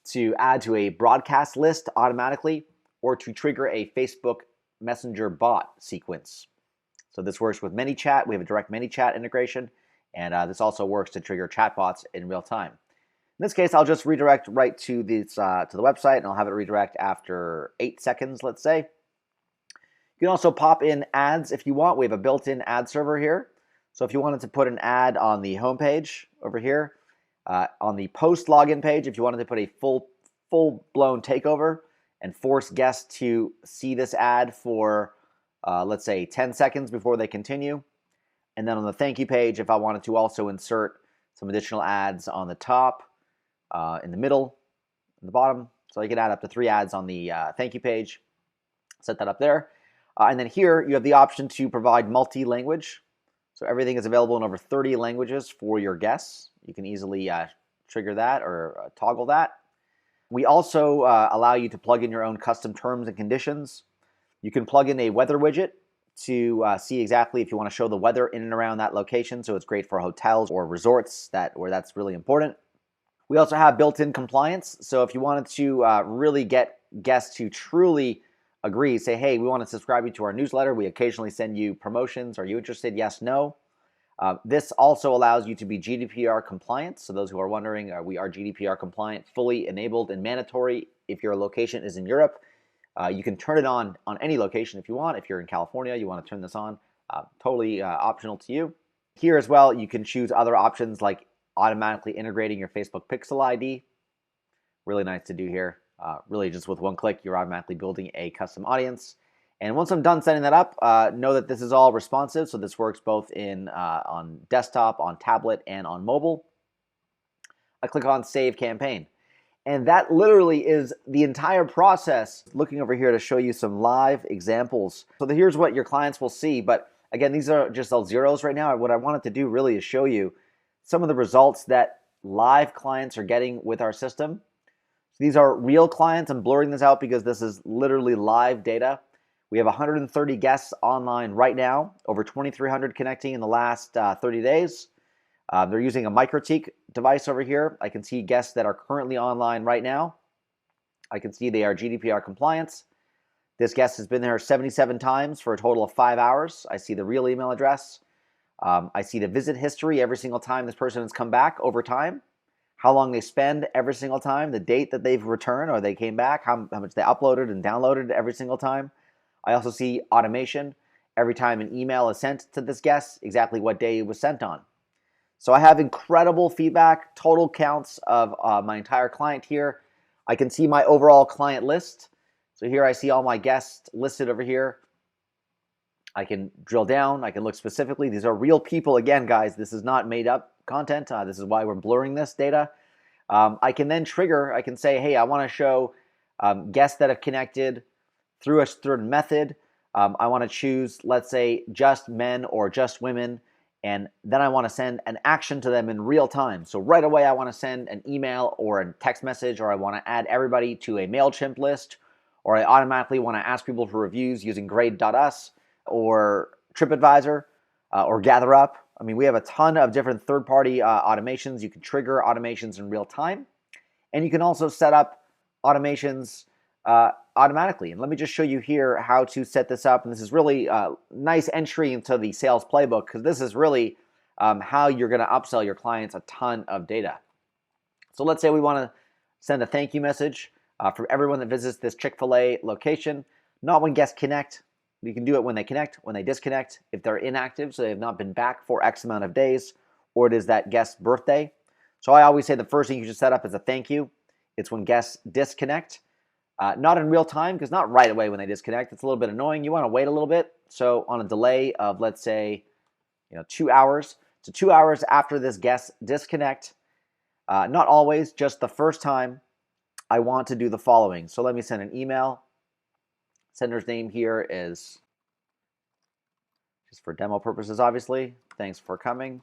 to add to a broadcast list automatically, or to trigger a Facebook Messenger bot sequence. So this works with ManyChat. We have a direct ManyChat integration, and this also works to trigger chatbots in real time. In this case, I'll just redirect right to this to the website, and I'll have it redirect after 8 seconds, let's say. You can also pop in ads if you want. We have a built-in ad server here. So if you wanted to put an ad on the homepage over here, on the post login page, if you wanted to put a full-blown takeover and force guests to see this ad for, let's say, 10 seconds before they continue. And then on the thank you page, if I wanted to also insert some additional ads on the top, in the middle, in the bottom. So you can add up to 3 ads on the thank you page. Set that up there. And then here you have the option to provide multi-language. So everything is available in over 30 languages for your guests. You can easily trigger that or toggle that. We also allow you to plug in your own custom terms and conditions. You can plug in a weather widget to see exactly if you want to show the weather in and around that location. So it's great for hotels or resorts where that's really important. We also have built-in compliance. So if you wanted to really get guests to truly agree, say, hey, we want to subscribe you to our newsletter. We occasionally send you promotions. Are you interested? Yes, no. This also allows you to be GDPR compliant. So those who are wondering, we are GDPR compliant, fully enabled and mandatory. If your location is in Europe, you can turn it on any location if you want. If you're in California, you want to turn this on, totally optional to you. Here as well, you can choose other options like automatically integrating your Facebook Pixel ID. Really nice to do here. Really just with one click, you're automatically building a custom audience. And once I'm done setting that up, know that this is all responsive. So this works both on desktop, on tablet, and on mobile. I click on Save Campaign. And that literally is the entire process. Looking over here to show you some live examples. So here's what your clients will see. But again, these are just all zeros right now. What I wanted to do really is show you some of the results that live clients are getting with our system. These are real clients. I'm blurring this out because this is literally live data. We have 130 guests online right now, over 2,300 connecting in the last 30 days. They're using a MikroTik device over here. I can see guests that are currently online right now. I can see they are GDPR compliant. This guest has been there 77 times for a total of 5 hours. I see the real email address. I see the visit history every single time this person has come back over time. How long they spend every single time, the date that they've returned or they came back, how much they uploaded and downloaded every single time. I also see automation every time an email is sent to this guest, exactly what day it was sent on. So I have incredible feedback, total counts of my entire client here. I can see my overall client list. So here I see all my guests listed over here. I can drill down. I can look specifically. These are real people. Again, guys, this is not made up content. This is why we're blurring this data. I can then trigger. I can say, hey, I want to show guests that have connected through a certain method. I want to choose, let's say, just men or just women. And then I want to send an action to them in real time. So right away, I want to send an email or a text message, or I want to add everybody to a MailChimp list, or I automatically want to ask people for reviews using Grade.us or TripAdvisor or GatherUp. I mean, we have a ton of different third-party automations. You can trigger automations in real time. And you can also set up automations automatically. And let me just show you here how to set this up. And this is really a nice entry into the sales playbook, because this is really how you're going to upsell your clients a ton of data. So let's say we want to send a thank you message from everyone that visits this Chick-fil-A location, not when guests connect. You can do it when they connect, when they disconnect, if they're inactive, so they have not been back for X amount of days, or it is that guest's birthday. So I always say the first thing you should set up is a thank you. It's when guests disconnect. Not in real time, because not right away when they disconnect. It's a little bit annoying. You want to wait a little bit. So on a delay of, let's say, 2 hours. So 2 hours after this guest disconnect, not always, just the first time, I want to do the following. So let me send an email. Sender's name here is, just for demo purposes, obviously. Thanks for coming.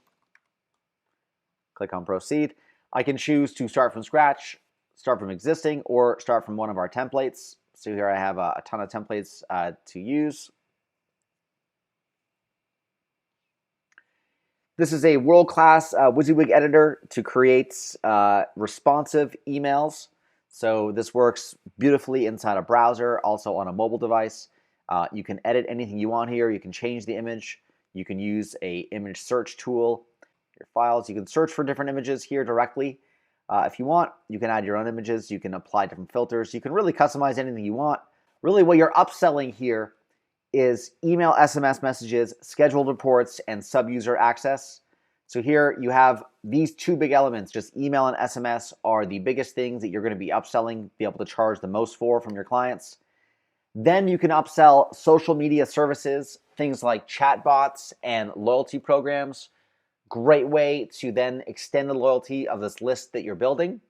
Click on proceed. I can choose to start from scratch, start from existing, or start from one of our templates. So here I have a ton of templates to use. This is a world-class WYSIWYG editor to create responsive emails. So this works beautifully inside a browser, also on a mobile device. You can edit anything you want here. You can change the image. You can use a image search tool. Your files, you can search for different images here directly. If you want, you can add your own images. You can apply different filters. You can really customize anything you want. Really what you're upselling here is email, SMS messages, scheduled reports, and sub-user access. So here you have these two big elements. Just email and SMS are the biggest things that you're going to be upselling, be able to charge the most for from your clients. Then you can upsell social media services, things like chatbots and loyalty programs. Great way to then extend the loyalty of this list that you're building.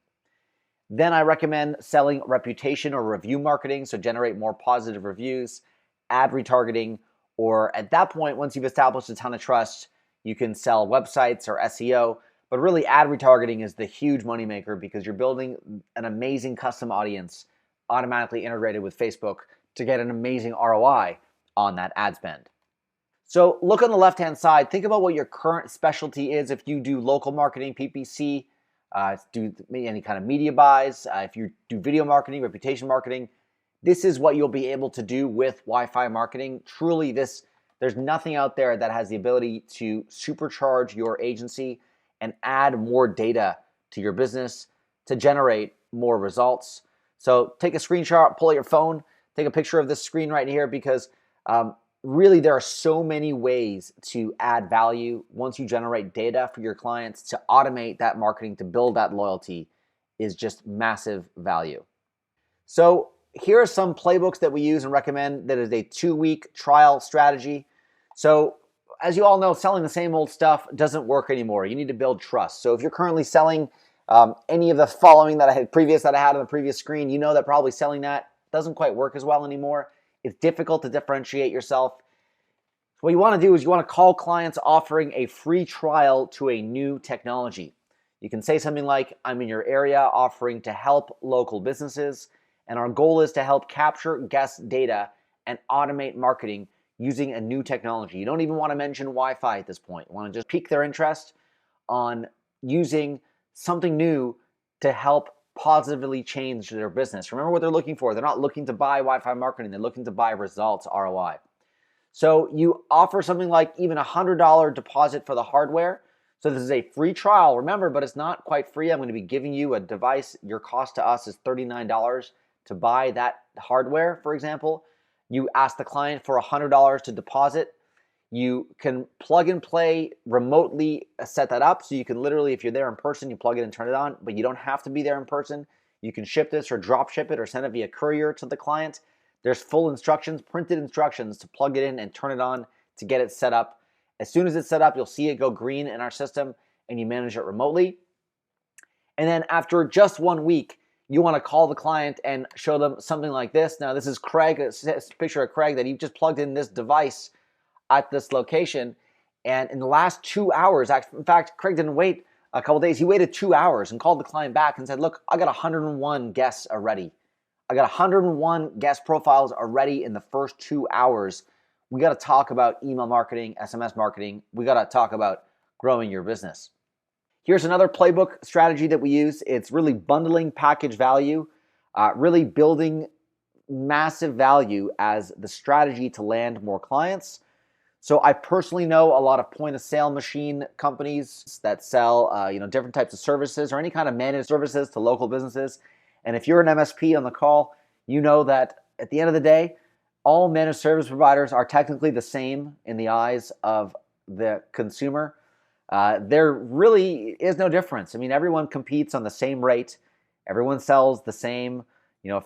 Then I recommend selling reputation or review marketing, so generate more positive reviews, ad retargeting, or at that point, once you've established a ton of trust, you can sell websites or SEO. But really, ad retargeting is the huge moneymaker because you're building an amazing custom audience automatically integrated with Facebook to get an amazing ROI on that ad spend. So look on the left-hand side. Think about what your current specialty is. If you do local marketing, PPC, do any kind of media buys, if you do video marketing, reputation marketing, this is what you'll be able to do with Wi-Fi marketing. Truly, there's nothing out there that has the ability to supercharge your agency and add more data to your business to generate more results. So take a screenshot, pull out your phone, take a picture of this screen right here because really, there are so many ways to add value once you generate data for your clients. To automate that marketing, to build that loyalty is just massive value. So here are some playbooks that we use and recommend. That is a 2-week trial strategy. So as you all know, selling the same old stuff doesn't work anymore. You need to build trust. So if you're currently selling any of the following that I had on the previous screen, you know that probably selling that doesn't quite work as well anymore. It's difficult to differentiate yourself. So what you want to do is you want to call clients offering a free trial to a new technology. You can say something like, I'm in your area offering to help local businesses, and our goal is to help capture guest data and automate marketing using a new technology. You don't even want to mention Wi-Fi at this point. You want to just pique their interest on using something new to help positively change their business. Remember what they're looking for. They're not looking to buy Wi-Fi marketing. They're looking to buy results, ROI. So you offer something like even $100 deposit for the hardware. So this is a free trial, remember, but it's not quite free. I'm going to be giving you a device. Your cost to us is $39 to buy that hardware, for example. You ask the client for $100 to deposit. You can plug and play remotely, set that up. So you can literally, if you're there in person, you plug it and turn it on, but you don't have to be there in person. You can ship this or drop ship it or send it via courier to the client. There's full instructions, printed instructions to plug it in and turn it on to get it set up. As soon as it's set up, you'll see it go green in our system and you manage it remotely. And then after just 1 week, you want to call the client and show them something like this. Now, this is Craig, a picture of Craig that he just plugged in this device at this location. And in the last 2 hours, in fact, Craig didn't wait a couple days. He waited 2 hours and called the client back and said, look, I got 101 guests already. I got 101 guest profiles already in the first 2 hours. We got to talk about email marketing, SMS marketing. We got to talk about growing your business. Here's another playbook strategy that we use. It's really bundling package value, really building massive value as the strategy to land more clients. So I personally know a lot of point of sale machine companies that sell different types of services or any kind of managed services to local businesses. And if you're an MSP on the call, you know that at the end of the day, all managed service providers are technically the same in the eyes of the consumer. There really is no difference. I mean, everyone competes on the same rate. Everyone sells the same,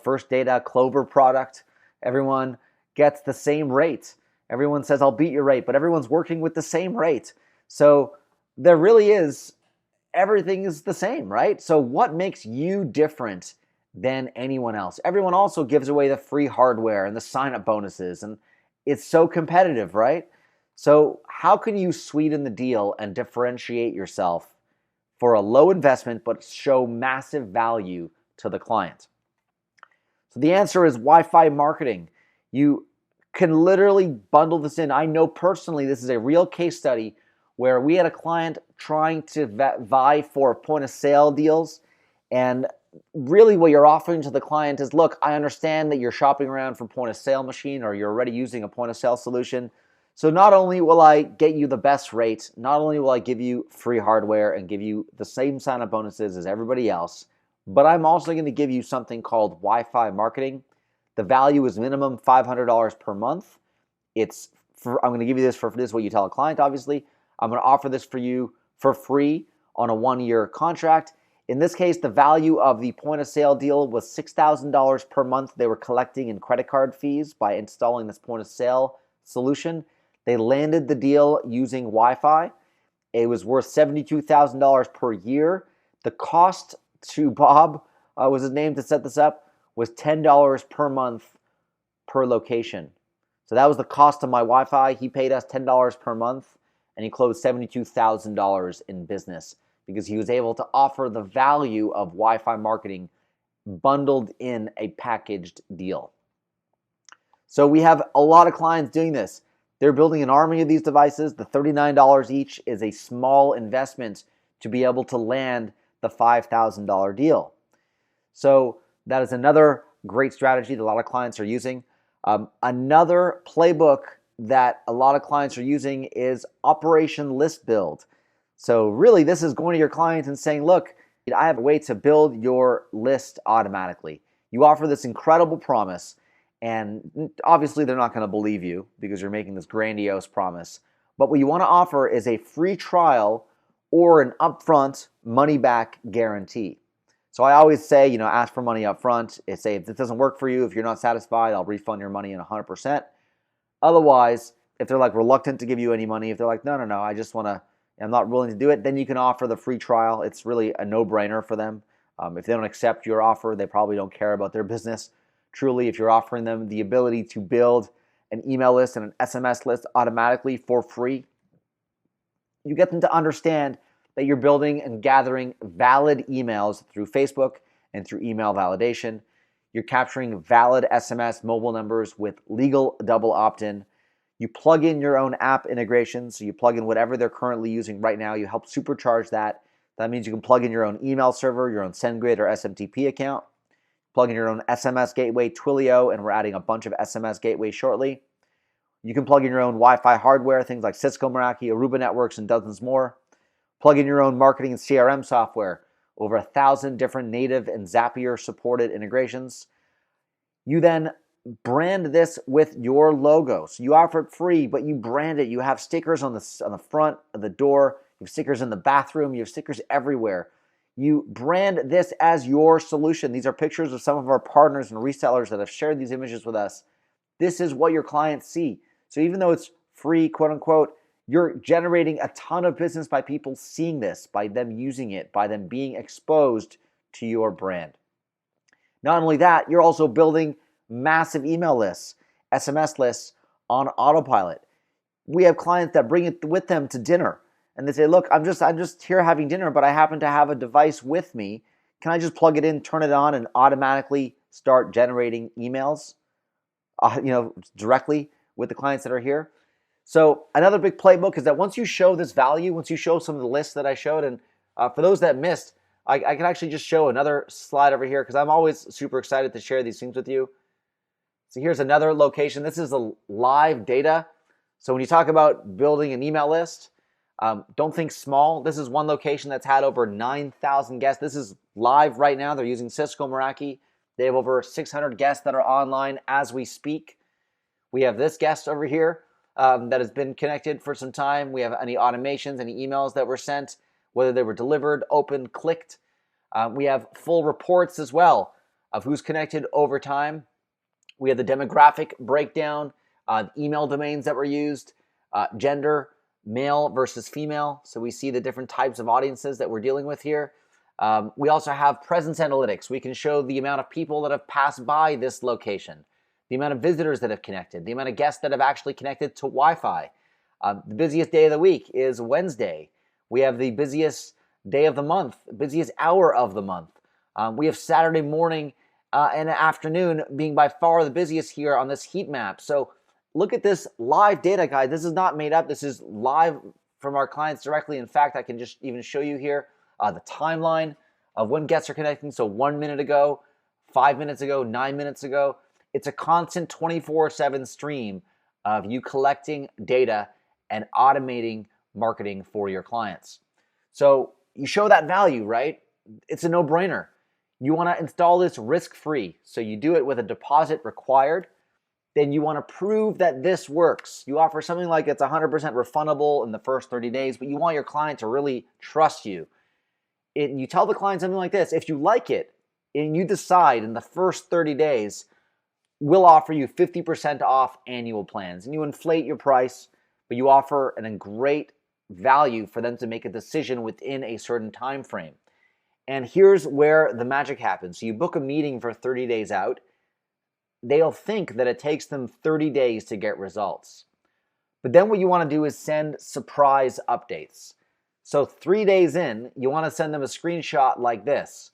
First Data Clover product. Everyone gets the same rate. Everyone says, I'll beat your rate, but everyone's working with the same rate. So there really is, everything is the same, right? So what makes you different than anyone else? Everyone also gives away the free hardware and the sign-up bonuses, and it's so competitive, right? So how can you sweeten the deal and differentiate yourself for a low investment but show massive value to the client? So the answer is Wi-Fi marketing. You can literally bundle this in. I know personally this is a real case study where we had a client trying to vie for point of sale deals, And really what you're offering to the client is, look, I understand that you're shopping around for point of sale machine, or you're already using a point of sale solution. So not only will I get you the best rate, not only will I give you free hardware and give you the same sign-up bonuses as everybody else, but I'm also going to give you something called Wi-Fi Marketing. The value is minimum $500 per month. I'm going to give you this this is what you tell a client, obviously. I'm going to offer this for you for free on a 1-year contract. In this case, the value of the point of sale deal was $6,000 per month they were collecting in credit card fees by installing this point of sale solution. They landed the deal using Wi-Fi. It was worth $72,000 per year. The cost to Bob, was his name to set this up, was $10 per month per location. So that was the cost of my Wi-Fi. He paid us $10 per month, and he closed $72,000 in business because he was able to offer the value of Wi-Fi marketing bundled in a packaged deal. So we have a lot of clients doing this. They're building an army of these devices. The $39 each is a small investment to be able to land the $5,000 deal. So that is another great strategy that a lot of clients are using. Another playbook that a lot of clients are using is Operation List Build. So really, this is going to your clients and saying, look, I have a way to build your list automatically. You offer this incredible promise, and obviously they're not going to believe you because you're making this grandiose promise. But what you want to offer is a free trial or an upfront money-back guarantee. So I always say, ask for money up front. Say if this doesn't work for you, if you're not satisfied, I'll refund your money in 100%. Otherwise, if they're like reluctant to give you any money, if they're like, no, I'm not willing to do it, then you can offer the free trial. It's really a no-brainer for them. If they don't accept your offer, they probably don't care about their business. Truly, if you're offering them the ability to build an email list and an SMS list automatically for free, you get them to understand that you're building and gathering valid emails through Facebook and through email validation. You're capturing valid SMS mobile numbers with legal double opt-in. You plug in your own app integration, so you plug in whatever they're currently using right now. You help supercharge that. That means you can plug in your own email server, your own SendGrid or SMTP account, plug in your own SMS gateway, Twilio, and we're adding a bunch of SMS gateways shortly. You can plug in your own Wi-Fi hardware, things like Cisco, Meraki, Aruba Networks, and dozens more. Plug in your own marketing and CRM software, over 1,000 different native and Zapier supported integrations. You then brand this with your logo. So you offer it free, but you brand it. You have stickers on the front of the door. You have stickers in the bathroom. You have stickers everywhere. You brand this as your solution. These are pictures of some of our partners and resellers that have shared these images with us. This is what your clients see. So even though it's free, quote unquote, you're generating a ton of business by people seeing this, by them using it, by them being exposed to your brand. Not only that, you're also building massive email lists, SMS lists on autopilot. We have clients that bring it with them to dinner, and they say, look, I'm just here having dinner, but I happen to have a device with me. Can I just plug it in, turn it on, and automatically start generating emails directly with the clients that are here? So another big playbook is that once you show this value, once you show some of the lists that I showed, and for those that missed, I can actually just show another slide over here because I'm always super excited to share these things with you. So here's another location. This is the live data. So when you talk about building an email list, don't think small. This is one location that's had over 9,000 guests. This is live right now. They're using Cisco Meraki. They have over 600 guests that are online as we speak. We have this guest over here that has been connected for some time. We have any automations, any emails that were sent, whether they were delivered, opened, clicked. We have full reports as well of who's connected over time. We have the demographic breakdown, email domains that were used, gender, male versus female. So we see the different types of audiences that we're dealing with here. We also have presence analytics. We can show the amount of people that have passed by this location, the amount of visitors that have connected, the amount of guests that have actually connected to Wi-Fi. The busiest day of the week is Wednesday. We have the busiest day of the month, busiest hour of the month. We have Saturday morning and afternoon being by far the busiest here on this heat map. So look at this live data, guys. This is not made up. This is live from our clients directly. In fact, I can just even show you here the timeline of when guests are connecting. So 1 minute ago, 5 minutes ago, 9 minutes ago. It's a constant 24/7 stream of you collecting data and automating marketing for your clients. So you show that value, right? It's a no-brainer. You want to install this risk-free. So you do it with a deposit required. Then you want to prove that this works. You offer something like it's 100% refundable in the first 30 days, but you want your client to really trust you. You tell the client something like this: if you like it and you decide in the first 30 days, we'll offer you 50% off annual plans. And you inflate your price, but you offer a great value for them to make a decision within a certain time frame. And here's where the magic happens. So you book a meeting for 30 days out. They'll think that it takes them 30 days to get results. But then what you want to do is send surprise updates. So 3 days in, you want to send them a screenshot like this.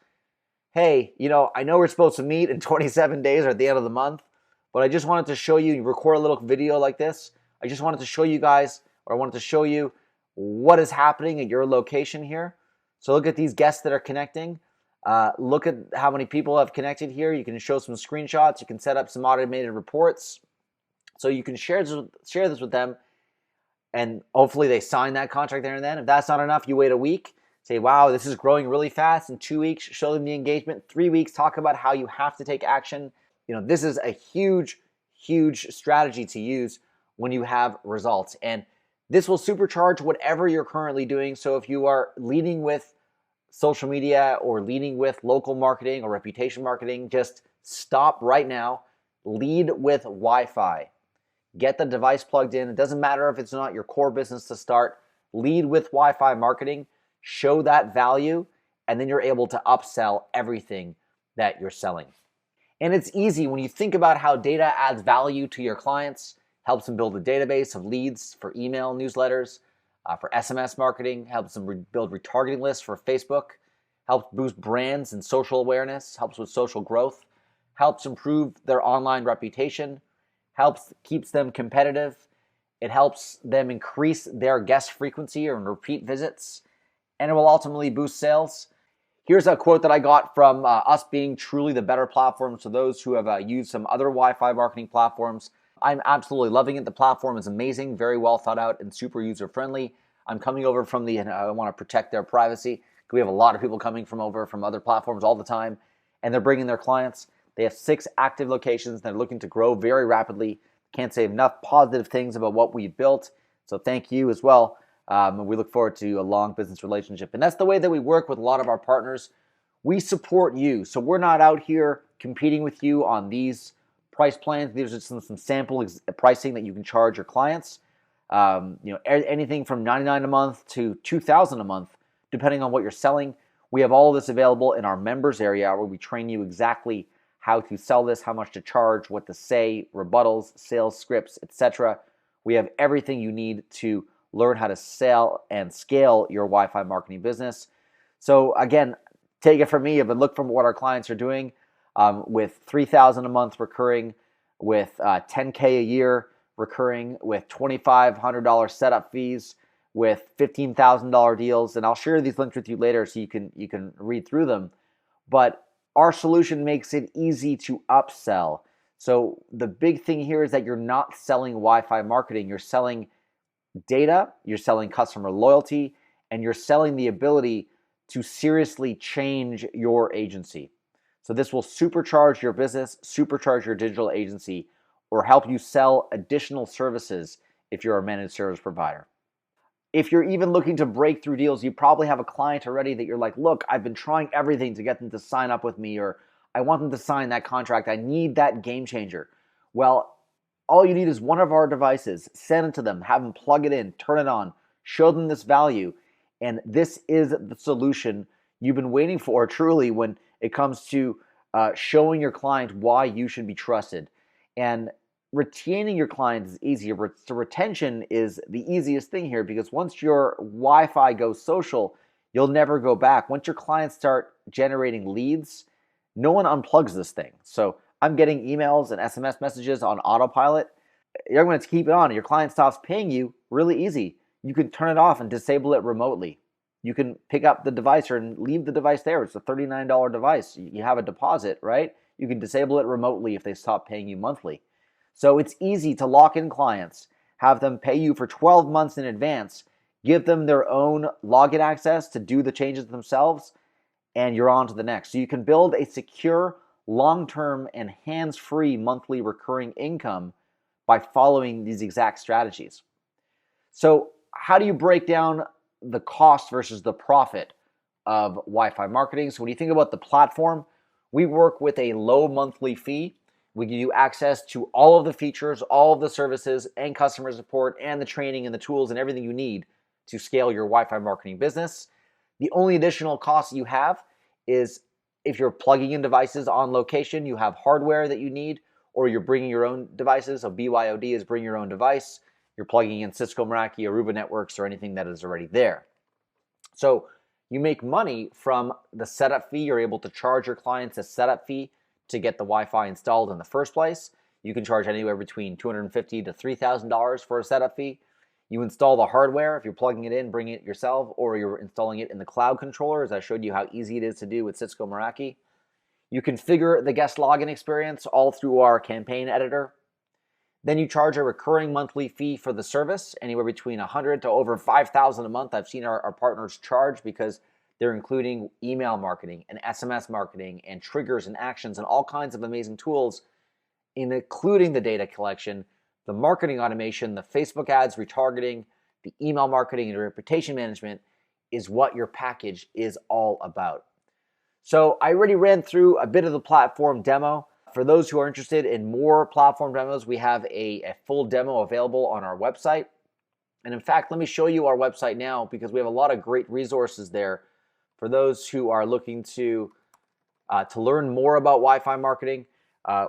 Hey, I know we're supposed to meet in 27 days or at the end of the month, but I just wanted to show you, record a little video like this. I just wanted to show you guys, or I wanted to show you what is happening at your location here. So look at these guests that are connecting. Look at how many people have connected here. You can show some screenshots. You can set up some automated reports. So you can share this with them, and hopefully they sign that contract there and then. If that's not enough, you wait a week. Say, wow, this is growing really fast. In 2 weeks, show them the engagement. 3 weeks, talk about how you have to take action. This is a huge, huge strategy to use when you have results. And this will supercharge whatever you're currently doing. So if you are leading with social media or leading with local marketing or reputation marketing, just stop right now. Lead with Wi-Fi. Get the device plugged in. It doesn't matter if it's not your core business to start. Lead with Wi-Fi marketing. Show that value, and then you're able to upsell everything that you're selling. And it's easy when you think about how data adds value to your clients, helps them build a database of leads for email newsletters, for SMS marketing, helps them build retargeting lists for Facebook, helps boost brands and social awareness, helps with social growth, helps improve their online reputation, keeps them competitive. It helps them increase their guest frequency or repeat visits, and it will ultimately boost sales. Here's a quote that I got from us being truly the better platform to those who have used some other Wi-Fi marketing platforms. I'm absolutely loving it. The platform is amazing, very well thought out, and super user-friendly. I'm coming over from I want to protect their privacy. We have a lot of people coming from other platforms all the time, and they're bringing their clients. They have 6 active locations. They're looking to grow very rapidly. Can't say enough positive things about what we built, so thank you as well. We look forward to a long business relationship. And that's the way that we work with a lot of our partners. We support you. So we're not out here competing with you on these price plans. These are some sample pricing that you can charge your clients. Anything from $99 a month to $2,000 a month, depending on what you're selling. We have all of this available in our members area where we train you exactly how to sell this, how much to charge, what to say, rebuttals, sales scripts, etc. We have everything you need to learn how to sell and scale your Wi-Fi marketing business. So again, take it from me, but look from what our clients are doing with $3,000 a month recurring, with $10K a year recurring, with $2,500 setup fees, with $15,000 deals. And I'll share these links with you later so you can read through them. But our solution makes it easy to upsell. So the big thing here is that you're not selling Wi-Fi marketing. You're selling data, you're selling customer loyalty, and you're selling the ability to seriously change your agency. So this will supercharge your business, supercharge your digital agency, or help you sell additional services if you're a managed service provider. If you're even looking to break through deals, you probably have a client already that you're like, look, I've been trying everything to get them to sign up with me, or I want them to sign that contract. I need that game changer. Well, all you need is one of our devices. Send it to them, have them plug it in, turn it on, show them this value. And this is the solution you've been waiting for, truly, when it comes to showing your client why you should be trusted. And retaining your clients is easier. So retention is the easiest thing here, because once your Wi-Fi goes social, you'll never go back. Once your clients start generating leads, no one unplugs this thing. So I'm getting emails and SMS messages on autopilot. You're going to keep it on. Your client stops paying you, really easy. You can turn it off and disable it remotely. You can pick up the device or leave the device there. It's a $39 device. You have a deposit, right? You can disable it remotely if they stop paying you monthly. So it's easy to lock in clients, have them pay you for 12 months in advance, give them their own login access to do the changes themselves, and you're on to the next. So you can build a secure, long-term, and hands-free monthly recurring income by following these exact strategies. So how do you break down the cost versus the profit of Wi-Fi marketing? So when you think about the platform, we work with a low monthly fee. We give you access to all of the features, all of the services, and customer support, and the training and the tools and everything you need to scale your Wi-Fi marketing business. The only additional cost you have is if you're plugging in devices on location, you have hardware that you need, or you're bringing your own devices. So BYOD is bring your own device. You're plugging in Cisco, Meraki, Aruba networks, or anything that is already there. So you make money from the setup fee. You're able to charge your clients a setup fee to get the Wi-Fi installed in the first place. You can charge anywhere between $250 to $3,000 for a setup fee. You install the hardware if you're plugging it in, bringing it yourself, or you're installing it in the cloud controller, as I showed you how easy it is to do with Cisco Meraki. You configure the guest login experience all through our campaign editor. Then you charge a recurring monthly fee for the service, anywhere between $100 to over $5,000 a month. I've seen our partners charge because they're including email marketing and SMS marketing and triggers and actions and all kinds of amazing tools, including the data collection, the marketing automation, the Facebook ads, retargeting, the email marketing, and reputation management is what your package is all about. So I already ran through a bit of the platform demo. For those who are interested in more platform demos, we have a full demo available on our website. And in fact, let me show you our website now because we have a lot of great resources there for those who are looking to learn more about Wi-Fi marketing.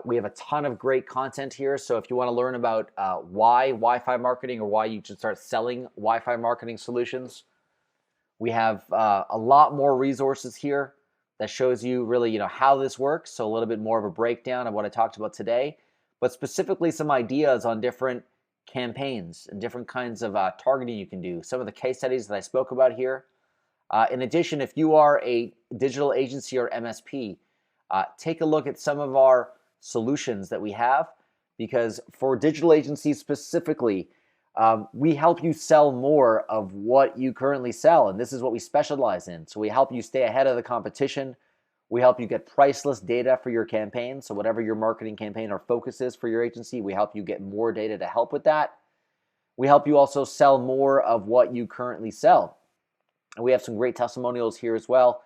We have a ton of great content here. So if you want to learn about why Wi-Fi marketing or why you should start selling Wi-Fi marketing solutions, we have a lot more resources here that shows you really, how this works. So a little bit more of a breakdown of what I talked about today, but specifically some ideas on different campaigns and different kinds of targeting you can do. Some of the case studies that I spoke about here. In addition, if you are a digital agency or MSP, take a look at some of our solutions that we have, because for digital agencies specifically, we help you sell more of what you currently sell, and this is what we specialize in. So we help you stay ahead of the competition. We help you get priceless data for your campaign. So whatever your marketing campaign or focus is for your agency, we help you get more data to help with that. We help you also sell more of what you currently sell. And we have some great testimonials here as well.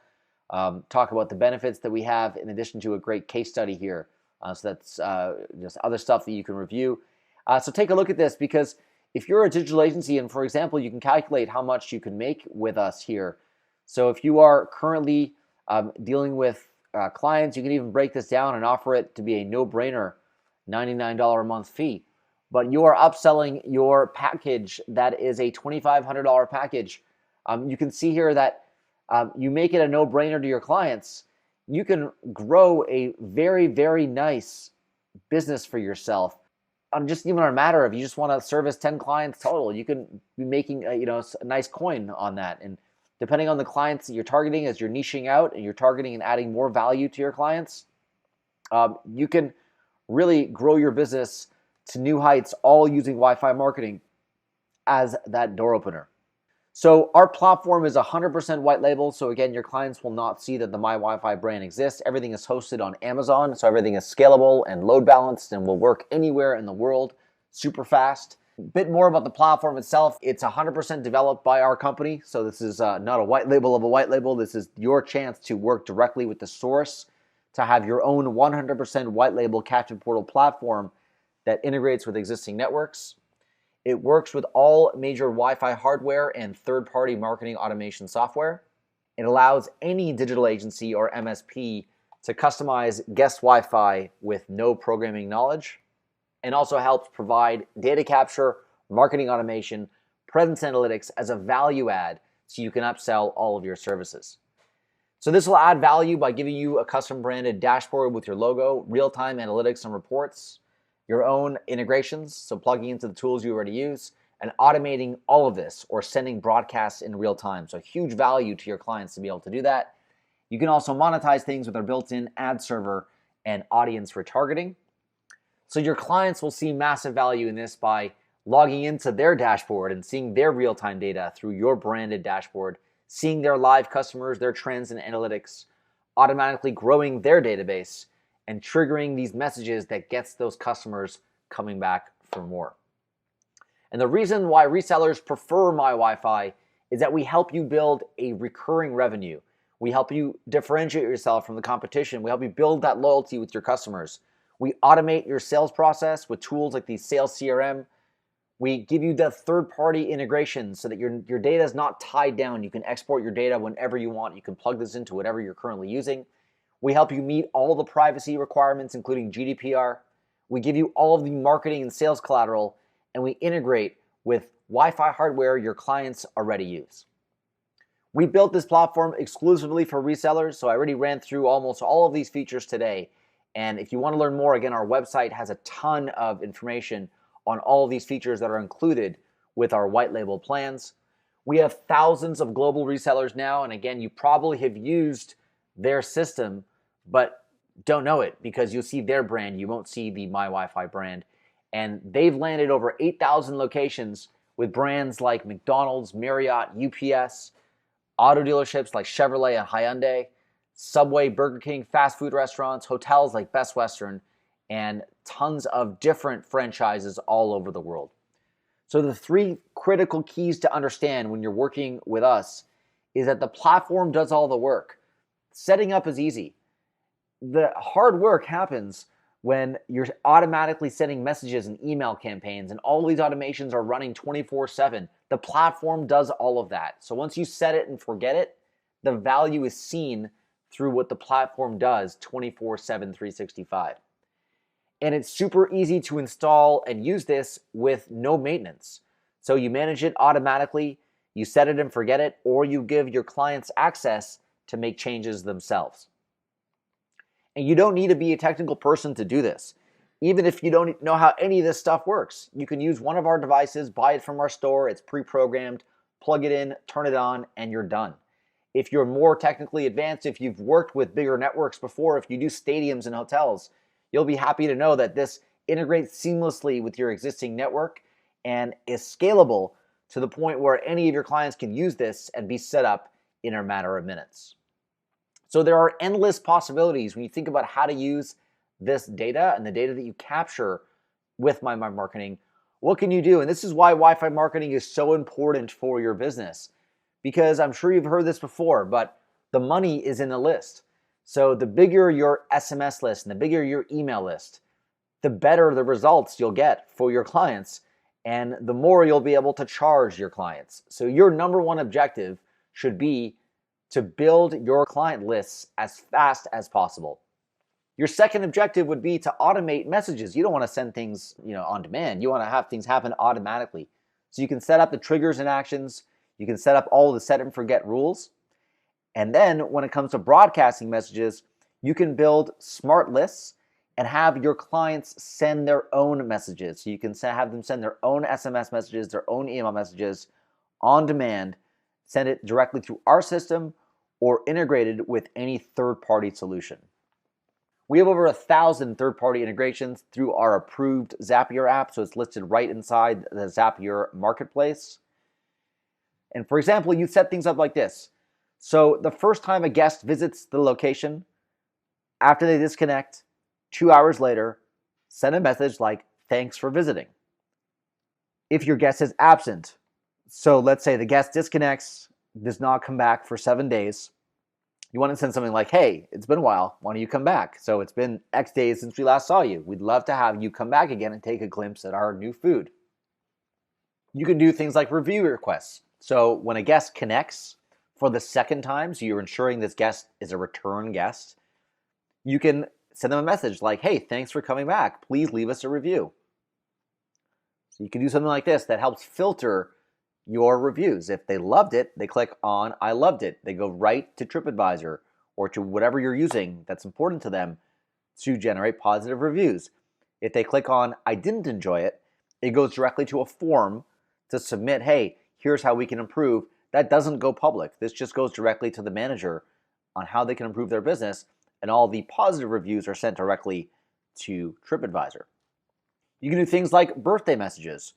Talk about the benefits that we have in addition to a great case study here. So that's just other stuff that you can review. So take a look at this, because if you're a digital agency and, for example, you can calculate how much you can make with us here. So if you are currently dealing with clients, you can even break this down and offer it to be a no-brainer $99 a month fee. But you are upselling your package that is a $2,500 package. You can see here that you make it a no-brainer to your clients. You can grow a very, very nice business for yourself. Just even on a matter of you just want to service 10 clients total, you can be making a nice coin on that. And depending on the clients that you're targeting, as you're niching out and you're targeting and adding more value to your clients, you can really grow your business to new heights, all using Wi-Fi marketing as that door opener. So our platform is 100% white label. So again, your clients will not see that the MyWiFi brand exists. Everything is hosted on Amazon. So everything is scalable and load balanced and will work anywhere in the world super fast. A bit more about the platform itself. It's 100% developed by our company. So this is not a white label of a white label. This is your chance to work directly with the source to have your own 100% white label captive portal platform that integrates with existing networks. It works with all major Wi-Fi hardware and third-party marketing automation software. It allows any digital agency or MSP to customize Guest Wi-Fi with no programming knowledge, and also helps provide data capture, marketing automation, presence analytics as a value add so you can upsell all of your services. So this will add value by giving you a custom branded dashboard with your logo, real-time analytics and reports, your own integrations, so plugging into the tools you already use, and automating all of this or sending broadcasts in real time. So huge value to your clients to be able to do that. You can also monetize things with our built-in ad server and audience retargeting. So your clients will see massive value in this by logging into their dashboard and seeing their real-time data through your branded dashboard, seeing their live customers, their trends and analytics, automatically growing their database, and triggering these messages that gets those customers coming back for more. And the reason why resellers prefer MyWiFi is that we help you build a recurring revenue. We help you differentiate yourself from the competition. We help you build that loyalty with your customers. We automate your sales process with tools like the Sales CRM. We give you the third-party integration so that your data is not tied down. You can export your data whenever you want. You can plug this into whatever you're currently using. We help you meet all the privacy requirements, including GDPR. We give you all of the marketing and sales collateral, and we integrate with Wi-Fi hardware your clients already use. We built this platform exclusively for resellers, so I already ran through almost all of these features today. And if you want to learn more, again, our website has a ton of information on all of these features that are included with our white label plans. We have thousands of global resellers now, and again, you probably have used their system, but don't know it because you'll see their brand, you won't see the MyWiFi brand. And they've landed over 8,000 locations with brands like McDonald's, Marriott, UPS, auto dealerships like Chevrolet and Hyundai, Subway, Burger King, fast food restaurants, hotels like Best Western, and tons of different franchises all over the world. So the three critical keys to understand when you're working with us is that the platform does all the work. Setting up is easy. The hard work happens when you're automatically sending messages and email campaigns, and all these automations are running 24/7. The platform does all of that. So once you set it and forget it, the value is seen through what the platform does 24/7, 365. And it's super easy to install and use this with no maintenance. So you manage it automatically, you set it and forget it, or you give your clients access to make changes themselves. And you don't need to be a technical person to do this. Even if you don't know how any of this stuff works, you can use one of our devices, buy it from our store, it's pre-programmed, plug it in, turn it on, and you're done. If you're more technically advanced, if you've worked with bigger networks before, if you do stadiums and hotels, you'll be happy to know that this integrates seamlessly with your existing network and is scalable to the point where any of your clients can use this and be set up in a matter of minutes. So there are endless possibilities when you think about how to use this data and the data that you capture with MyWiFi Marketing. What can you do? And this is why Wi-Fi marketing is so important for your business, because I'm sure you've heard this before, but the money is in the list. So the bigger your SMS list and the bigger your email list, the better the results you'll get for your clients, and the more you'll be able to charge your clients. So your number one objective should be to build your client lists as fast as possible. Your second objective would be to automate messages. You don't want to send things, on demand. You want to have things happen automatically. So you can set up the triggers and actions. You can set up all the set and forget rules. And then when it comes to broadcasting messages, you can build smart lists and have your clients send their own messages. So you can have them send their own SMS messages, their own email messages on demand, send it directly through our system or integrated with any third-party solution. We have over 1,000 third-party integrations through our approved Zapier app, so it's listed right inside the Zapier marketplace. And for example, you set things up like this. So the first time a guest visits the location, after they disconnect, 2 hours later, send a message like, "Thanks for visiting." If your guest is absent, so let's say the guest disconnects, does not come back for 7 days, you want to send something like, "Hey, it's been a while, why don't you come back? So it's been X days since we last saw you. We'd love to have you come back again and take a glimpse at our new food." You can do things like review requests. So when a guest connects for the second time, so you're ensuring this guest is a return guest, you can send them a message like, "Hey, thanks for coming back. Please leave us a review." So you can do something like this that helps filter your reviews. If they loved it, they click on "I loved it." They go right to TripAdvisor or to whatever you're using that's important to them to generate positive reviews. If they click on "I didn't enjoy it," it goes directly to a form to submit, hey, here's how we can improve, that doesn't go public. This just goes directly to the manager on how they can improve their business, and all the positive reviews are sent directly to TripAdvisor. You can do things like birthday messages.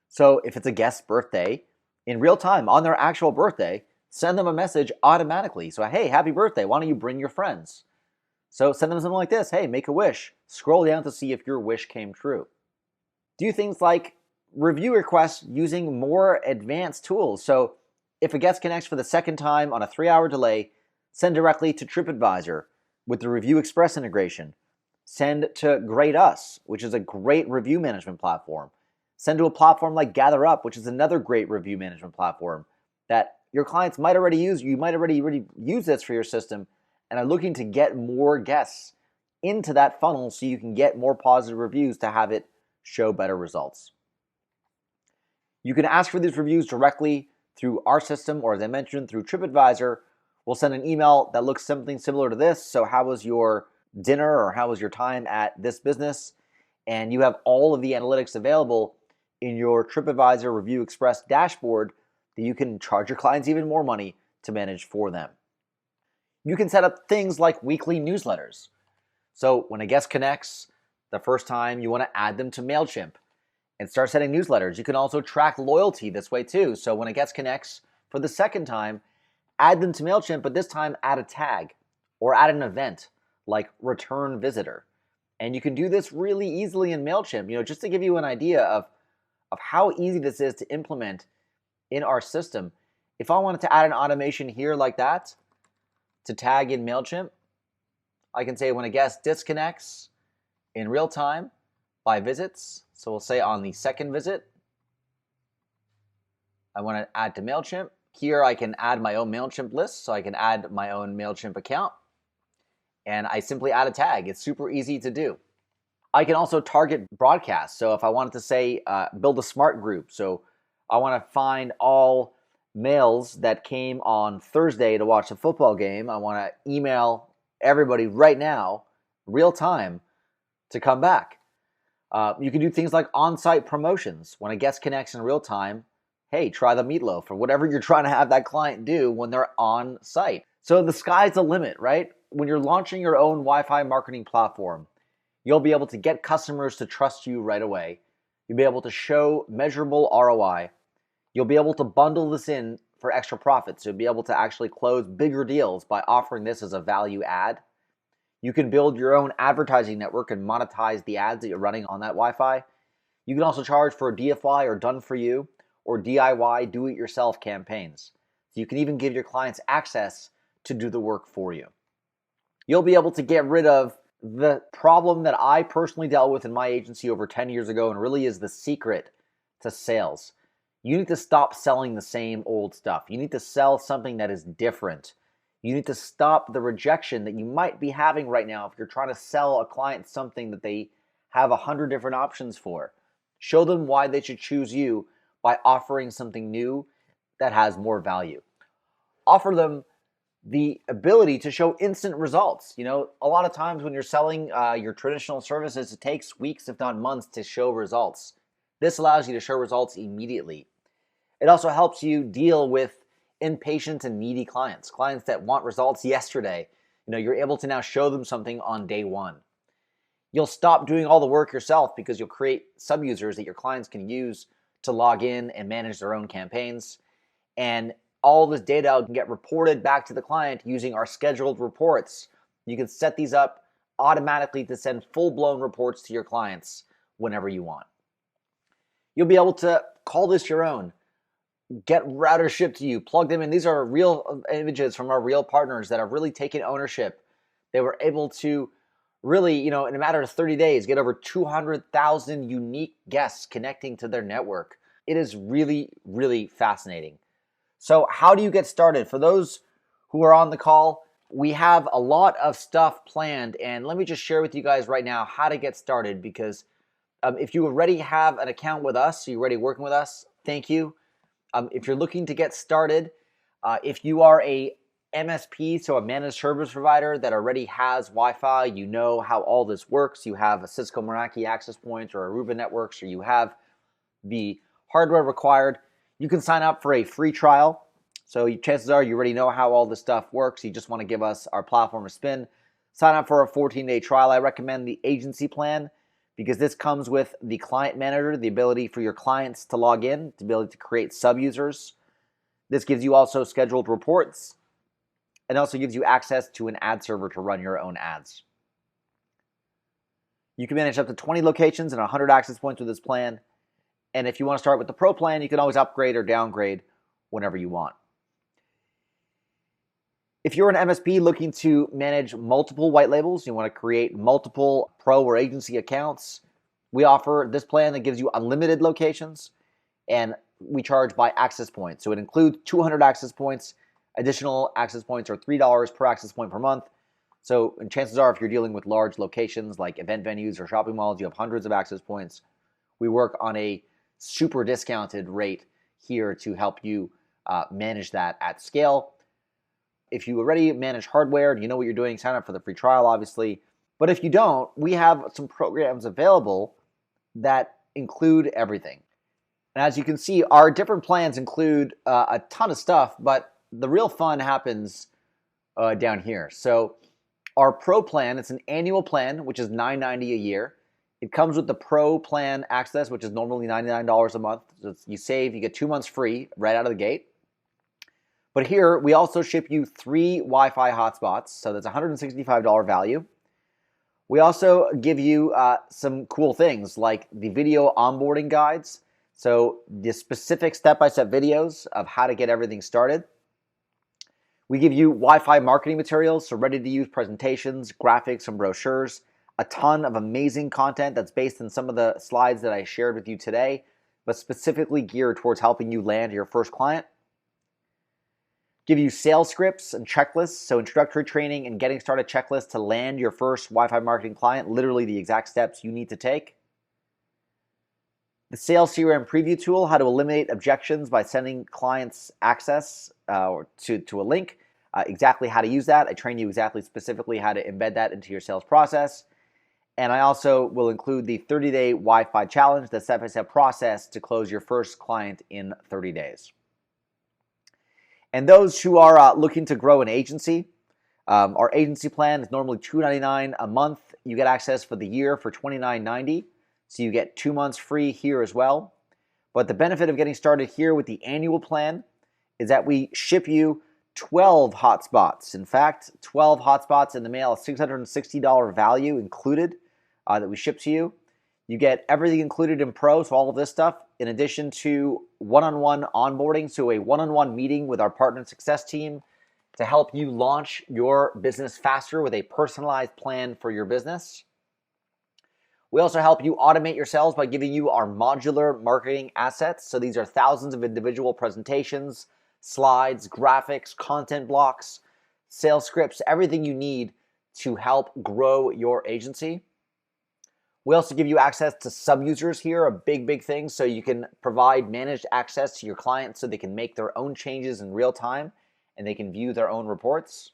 So if it's a guest's birthday, in real time, on their actual birthday, send them a message automatically. So, hey, happy birthday, why don't you bring your friends? So send them something like this, hey, make a wish. Scroll down to see if your wish came true. Do things like review requests using more advanced tools. So if a guest connects for the second time on a 3-hour delay, send directly to TripAdvisor with the Review Express integration. Send to Grade Us, which is a great review management platform. Send to a platform like GatherUp, which is another great review management platform that your clients might already use. You might already use this for your system and are looking to get more guests into that funnel so you can get more positive reviews to have it show better results. You can ask for these reviews directly through our system, or as I mentioned, through TripAdvisor. We'll send an email that looks something similar to this. So how was your dinner, or how was your time at this business? And you have all of the analytics available in your TripAdvisor Review Express dashboard that you can charge your clients even more money to manage for them. You can set up things like weekly newsletters. So when a guest connects the first time, you want to add them to MailChimp and start sending newsletters. You can also track loyalty this way too. So when a guest connects for the second time, add them to MailChimp, but this time add a tag or add an event like return visitor. And you can do this really easily in MailChimp, just to give you an idea of how easy this is to implement in our system. If I wanted to add an automation here like that, to tag in MailChimp, I can say when a guest disconnects in real time by visits, so we'll say on the second visit, I want to add to MailChimp. Here I can add my own MailChimp list, so I can add my own MailChimp account, and I simply add a tag. It's super easy to do. I can also target broadcasts. So if I wanted to say, build a smart group, so I want to find all males that came on Thursday to watch the football game. I want to email everybody right now, real time, to come back. You can do things like on-site promotions. When a guest connects in real time, hey, try the meatloaf, or whatever you're trying to have that client do when they're on site. So the sky's the limit, right? When you're launching your own Wi-Fi marketing platform, you'll be able to get customers to trust you right away. You'll be able to show measurable ROI. You'll be able to bundle this in for extra profits. You'll be able to actually close bigger deals by offering this as a value add. You can build your own advertising network and monetize the ads that you're running on that Wi-Fi. You can also charge for DFI or done for you or DIY, do-it-yourself campaigns. So you can even give your clients access to do the work for you. You'll be able to get rid of the problem that I personally dealt with in my agency over 10 years ago, and really is the secret to sales. You need to stop selling the same old stuff. You need to sell something that is different. You need to stop the rejection that you might be having right now if you're trying to sell a client something that they have 100 different options for. Show them why they should choose you by offering something new that has more value. Offer them the ability to show instant results. A lot of times when you're selling your traditional services, it takes weeks, if not months, to show results. This allows you to show results immediately. It also helps you deal with impatient and needy clients that want results yesterday. You're able to now show them something on day one. You'll stop doing all the work yourself because you'll create sub-users that your clients can use to log in and manage their own campaigns. And all this data can get reported back to the client using our scheduled reports. You can set these up automatically to send full-blown reports to your clients whenever you want. You'll be able to call this your own. Get routers shipped to you, plug them in. These are real images from our real partners that have really taken ownership. They were able to really, in a matter of 30 days, get over 200,000 unique guests connecting to their network. It is really, really fascinating. So how do you get started? For those who are on the call, we have a lot of stuff planned, and let me just share with you guys right now how to get started, because if you already have an account with us, so you're already working with us, thank you. If you're looking to get started, if you are a MSP, so a managed service provider that already has Wi-Fi, you know how all this works. You have a Cisco Meraki access point or Aruba Networks, or you have the hardware required. You can sign up for a free trial. So chances are you already know how all this stuff works. You just want to give us our platform a spin. Sign up for a 14-day trial. I recommend the agency plan because this comes with the client manager, the ability for your clients to log in, the ability to create sub-users. This gives you also scheduled reports and also gives you access to an ad server to run your own ads. You can manage up to 20 locations and 100 access points with this plan. And if you want to start with the Pro plan, you can always upgrade or downgrade whenever you want. If you're an MSP looking to manage multiple white labels, you want to create multiple pro or agency accounts, we offer this plan that gives you unlimited locations, and we charge by access point. So it includes 200 access points. Additional access points are $3 per access point per month. So and chances are if you're dealing with large locations like event venues or shopping malls, you have hundreds of access points. We work on a super discounted rate here to help you manage that at scale. If you already manage hardware, you know what you're doing, sign up for the free trial, obviously. But if you don't, we have some programs available that include everything. And as you can see, our different plans include a ton of stuff, but the real fun happens down here. So our Pro plan, it's an annual plan, which is $9.90 a year. It comes with the Pro plan access, which is normally $99 a month. So you save, you get 2 months free right out of the gate. But here, we also ship you 3 Wi-Fi hotspots, so that's $165 value. We also give you some cool things like the video onboarding guides, so the specific step-by-step videos of how to get everything started. We give you Wi-Fi marketing materials, so ready-to-use presentations, graphics, and brochures. A ton of amazing content that's based on some of the slides that I shared with you today, but specifically geared towards helping you land your first client. Give you sales scripts and checklists, so introductory training and getting started checklists to land your first Wi-Fi marketing client, literally the exact steps you need to take. The sales CRM preview tool, how to eliminate objections by sending clients access to a link, exactly how to use that. I train you exactly specifically how to embed that into your sales process. And I also will include the 30-day Wi-Fi challenge, the step-by-step process to close your first client in 30 days. And those who are looking to grow an agency, our agency plan is normally $299 a month. You get access for the year for $29.90, so you get 2 months free here as well. But the benefit of getting started here with the annual plan is that we ship you 12 hotspots. In fact, 12 hotspots in the mail, a $660 value included that we ship to you. You get everything included in Pro, so all of this stuff, in addition to one-on-one onboarding, so a one-on-one meeting with our partner success team to help you launch your business faster with a personalized plan for your business. We also help you automate your sales by giving you our modular marketing assets. So these are thousands of individual presentations, slides, graphics, content blocks, sales scripts, everything you need to help grow your agency. We also give you access to sub-users here, a big thing, so you can provide managed access to your clients so they can make their own changes in real time and they can view their own reports.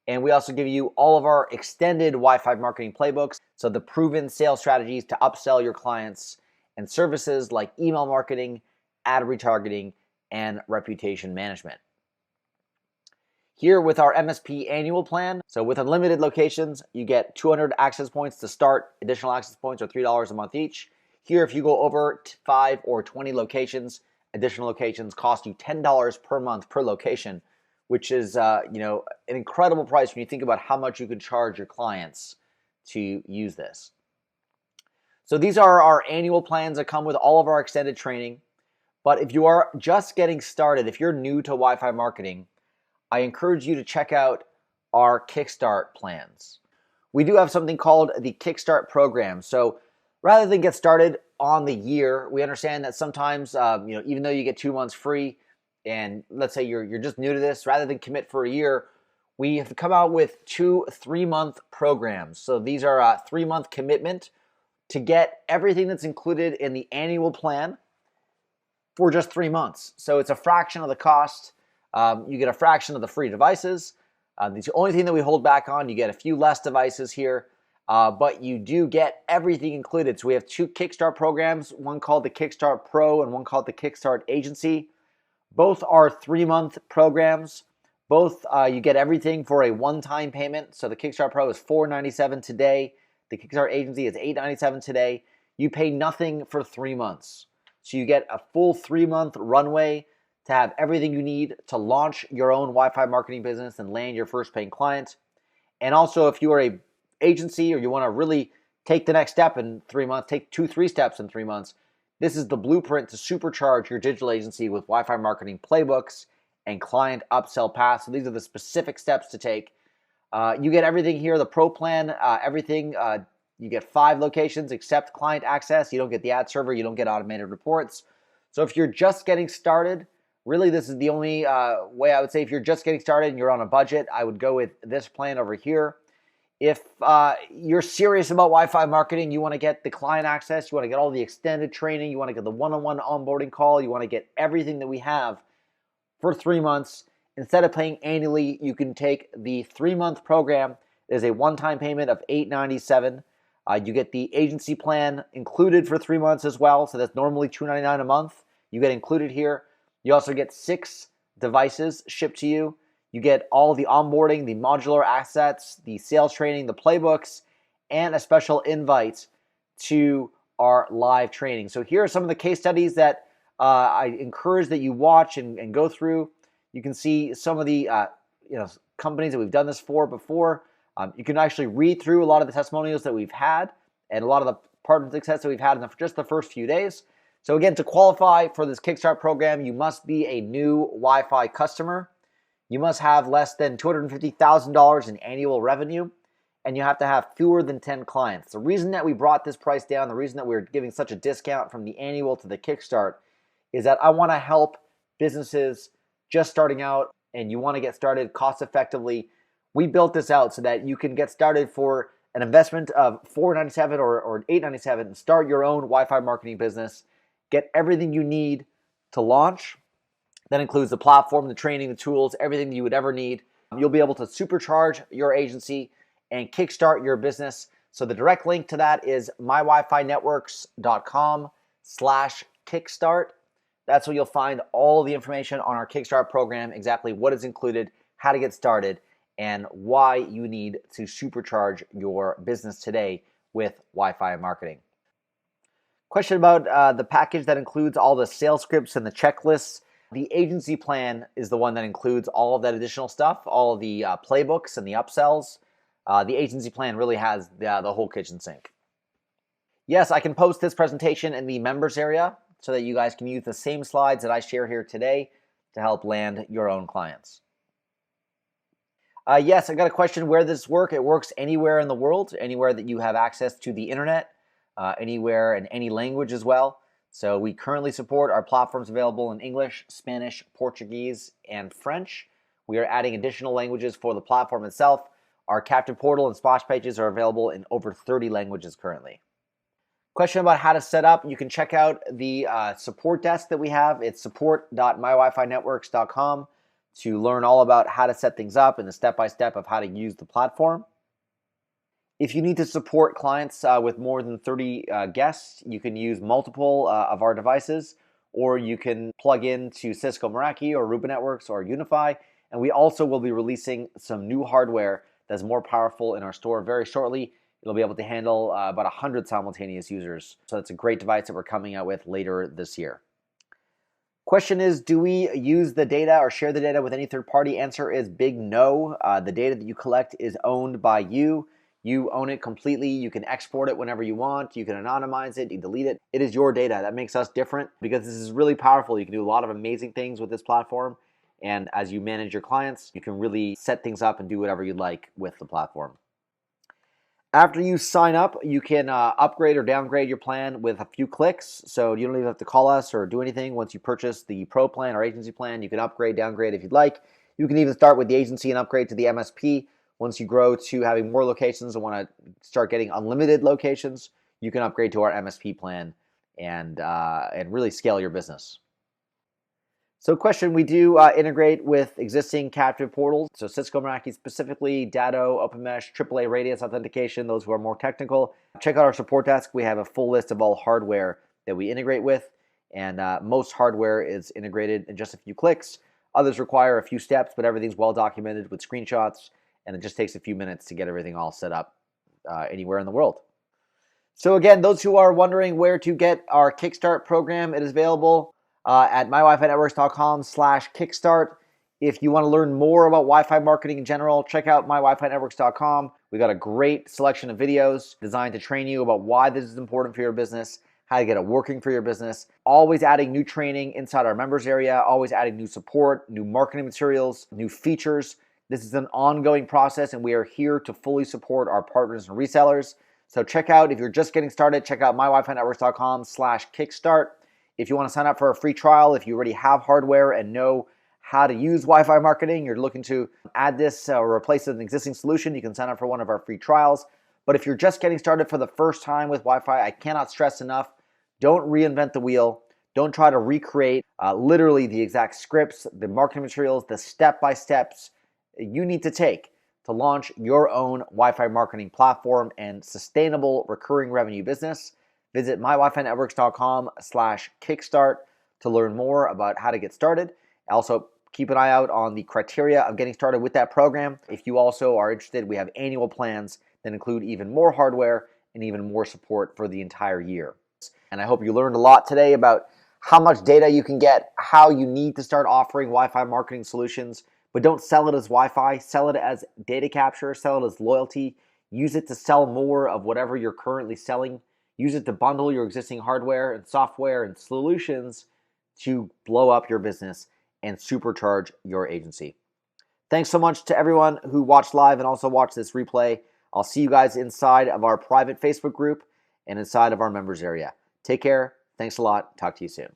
And we also give you all of our extended Wi-Fi marketing playbooks, so the proven sales strategies to upsell your clients and services like email marketing, ad retargeting, and reputation management. Here with our MSP annual plan, so with unlimited locations, you get 200 access points to start. Additional access points are $3 a month each. Here, if you go over 5 or 20 locations, additional locations cost you $10 per month per location, which is an incredible price when you think about how much you could charge your clients to use this. So these are our annual plans that come with all of our extended training. But if you are just getting started, if you're new to Wi-Fi marketing, I encourage you to check out our Kickstart plans. We do have something called the Kickstart program. So rather than get started on the year, we understand that sometimes, even though you get 2 months free, and let's say you're just new to this, rather than commit for a year, we have come out with 2 3-month programs. So these are a 3-month commitment to get everything that's included in the annual plan for just 3 months. So it's a fraction of the cost. You get a fraction of the free devices. The only thing that we hold back on, you get a few less devices here. but you do get everything included. So we have 2 Kickstart programs, one called the Kickstart Pro and one called the Kickstart Agency. Both are 3-month programs. Both you get everything for a one-time payment. So the Kickstart Pro is $497 today. The Kickstart Agency is $897 today. You pay nothing for 3 months. So you get a full 3-month runway to have everything you need to launch your own Wi-Fi marketing business and land your first paying client. And also, if you are a agency or you want to really take the next step in 3 months, take 2-3 steps in 3 months, this is the blueprint to supercharge your digital agency with Wi-Fi marketing playbooks and client upsell paths. So these are the specific steps to take. You get everything here, the pro plan, everything. You get 5 locations except client access. You don't get the ad server. You don't get automated reports. So if you're just getting started, really this is the only way I would say if you're just getting started and you're on a budget, I would go with this plan over here. If you're serious about Wi-Fi marketing, you want to get the client access, you want to get all the extended training, you want to get the one-on-one onboarding call, you want to get everything that we have for 3 months. Instead of paying annually, you can take the 3-month program. There's a one-time payment of $897. You get the agency plan included for 3 months as well, so that's normally $299 a month. You get included here. You also get 6 devices shipped to you. You get all the onboarding, the modular assets, the sales training, the playbooks, and a special invite to our live training. So here are some of the case studies that I encourage that you watch and go through. You can see some of the companies that we've done this for before. You can actually read through a lot of the testimonials that we've had and a lot of the partner success that we've had in just the first few days. So again, to qualify for this Kickstart program, you must be a new Wi-Fi customer. You must have less than $250,000 in annual revenue, and you have to have fewer than 10 clients. The reason that we brought this price down, the reason that we're giving such a discount from the annual to the Kickstart is that I want to help businesses just starting out and you want to get started cost effectively. We built this out so that you can get started for an investment of $497 or $897 and start your own Wi-Fi marketing business. Get everything you need to launch. That includes the platform, the training, the tools, everything you would ever need. You'll be able to supercharge your agency and kickstart your business. So the direct link to that is mywifinetworks.com/kickstart. That's where you'll find all the information on our Kickstart program, exactly what is included, how to get started, and why you need to supercharge your business today with Wi-Fi marketing. Question about the package that includes all the sales scripts and the checklists. The agency plan is the one that includes all of that additional stuff, all of the playbooks and the upsells. The agency plan really has the whole kitchen sink. Yes, I can post this presentation in the members area so that you guys can use the same slides that I share here today to help land your own clients. Yes, I got a question where this works. It works anywhere in the world, anywhere that you have access to the internet, anywhere in any language as well. So we currently support our platforms available in English, Spanish, Portuguese, and French. We are adding additional languages for the platform itself. Our captive portal and splash pages are available in over 30 languages currently. Question about how to set up. You can check out the support desk that we have. It's support.mywifinetworks.com to learn all about how to set things up and the step-by-step of how to use the platform. If you need to support clients with more than 30 guests, you can use multiple of our devices, or you can plug into Cisco Meraki or Aruba Networks or Unify. And we also will be releasing some new hardware that's more powerful in our store very shortly. It'll be able to handle about 100 simultaneous users. So it's a great device that we're coming out with later this year. Question is, do we use the data or share the data with any third party? Answer is big no. The data that you collect is owned by you. You own it completely. You can export it whenever you want. You can anonymize it. You can delete it. It is your data. That makes us different because this is really powerful. You can do a lot of amazing things with this platform. And as you manage your clients, you can really set things up and do whatever you'd like with the platform. After you sign up, you can upgrade or downgrade your plan with a few clicks. So you don't even have to call us or do anything. Once you purchase the pro plan or agency plan, you can upgrade, downgrade if you'd like. You can even start with the agency and upgrade to the MSP. Once you grow to having more locations and want to start getting unlimited locations, you can upgrade to our MSP plan and really scale your business. So question, we do integrate with existing captive portals. So Cisco Meraki specifically, Datto, OpenMesh, AAA Radius authentication, those who are more technical. Check out our support desk. We have a full list of all hardware that we integrate with. And most hardware is integrated in just a few clicks. Others require a few steps, but everything's well documented with screenshots. And it just takes a few minutes to get everything all set up anywhere in the world. So again, those who are wondering where to get our Kickstart program, it is available at mywifinetworks.com/kickstart. If you want to learn more about Wi-Fi marketing in general, check out mywifinetworks.com. We got a great selection of videos designed to train you about why this is important for your business, how to get it working for your business. Always adding new training inside our members area, always adding new support, new marketing materials, new features. This is an ongoing process, and we are here to fully support our partners and resellers. So check out, if you're just getting started, check out mywifinetworks.com/kickstart. If you want to sign up for a free trial, if you already have hardware and know how to use Wi-Fi marketing, you're looking to add this or replace an existing solution, you can sign up for one of our free trials. But if you're just getting started for the first time with Wi-Fi, I cannot stress enough, don't reinvent the wheel. Don't try to recreate literally the exact scripts, the marketing materials, the step-by-steps you need to take to launch your own Wi-Fi marketing platform and sustainable recurring revenue business. Visit mywifinetworks.com/kickstart to learn more about how to get started. Also, keep an eye out on the criteria of getting started with that program. If you also are interested, we have annual plans that include even more hardware and even more support for the entire year. And I hope you learned a lot today about how much data you can get, how you need to start offering Wi-Fi marketing solutions. But don't sell it as Wi-Fi, sell it as data capture, sell it as loyalty. Use it to sell more of whatever you're currently selling. Use it to bundle your existing hardware and software and solutions to blow up your business and supercharge your agency. Thanks so much to everyone who watched live and also watched this replay. I'll see you guys inside of our private Facebook group and inside of our members area. Take care. Thanks a lot. Talk to you soon.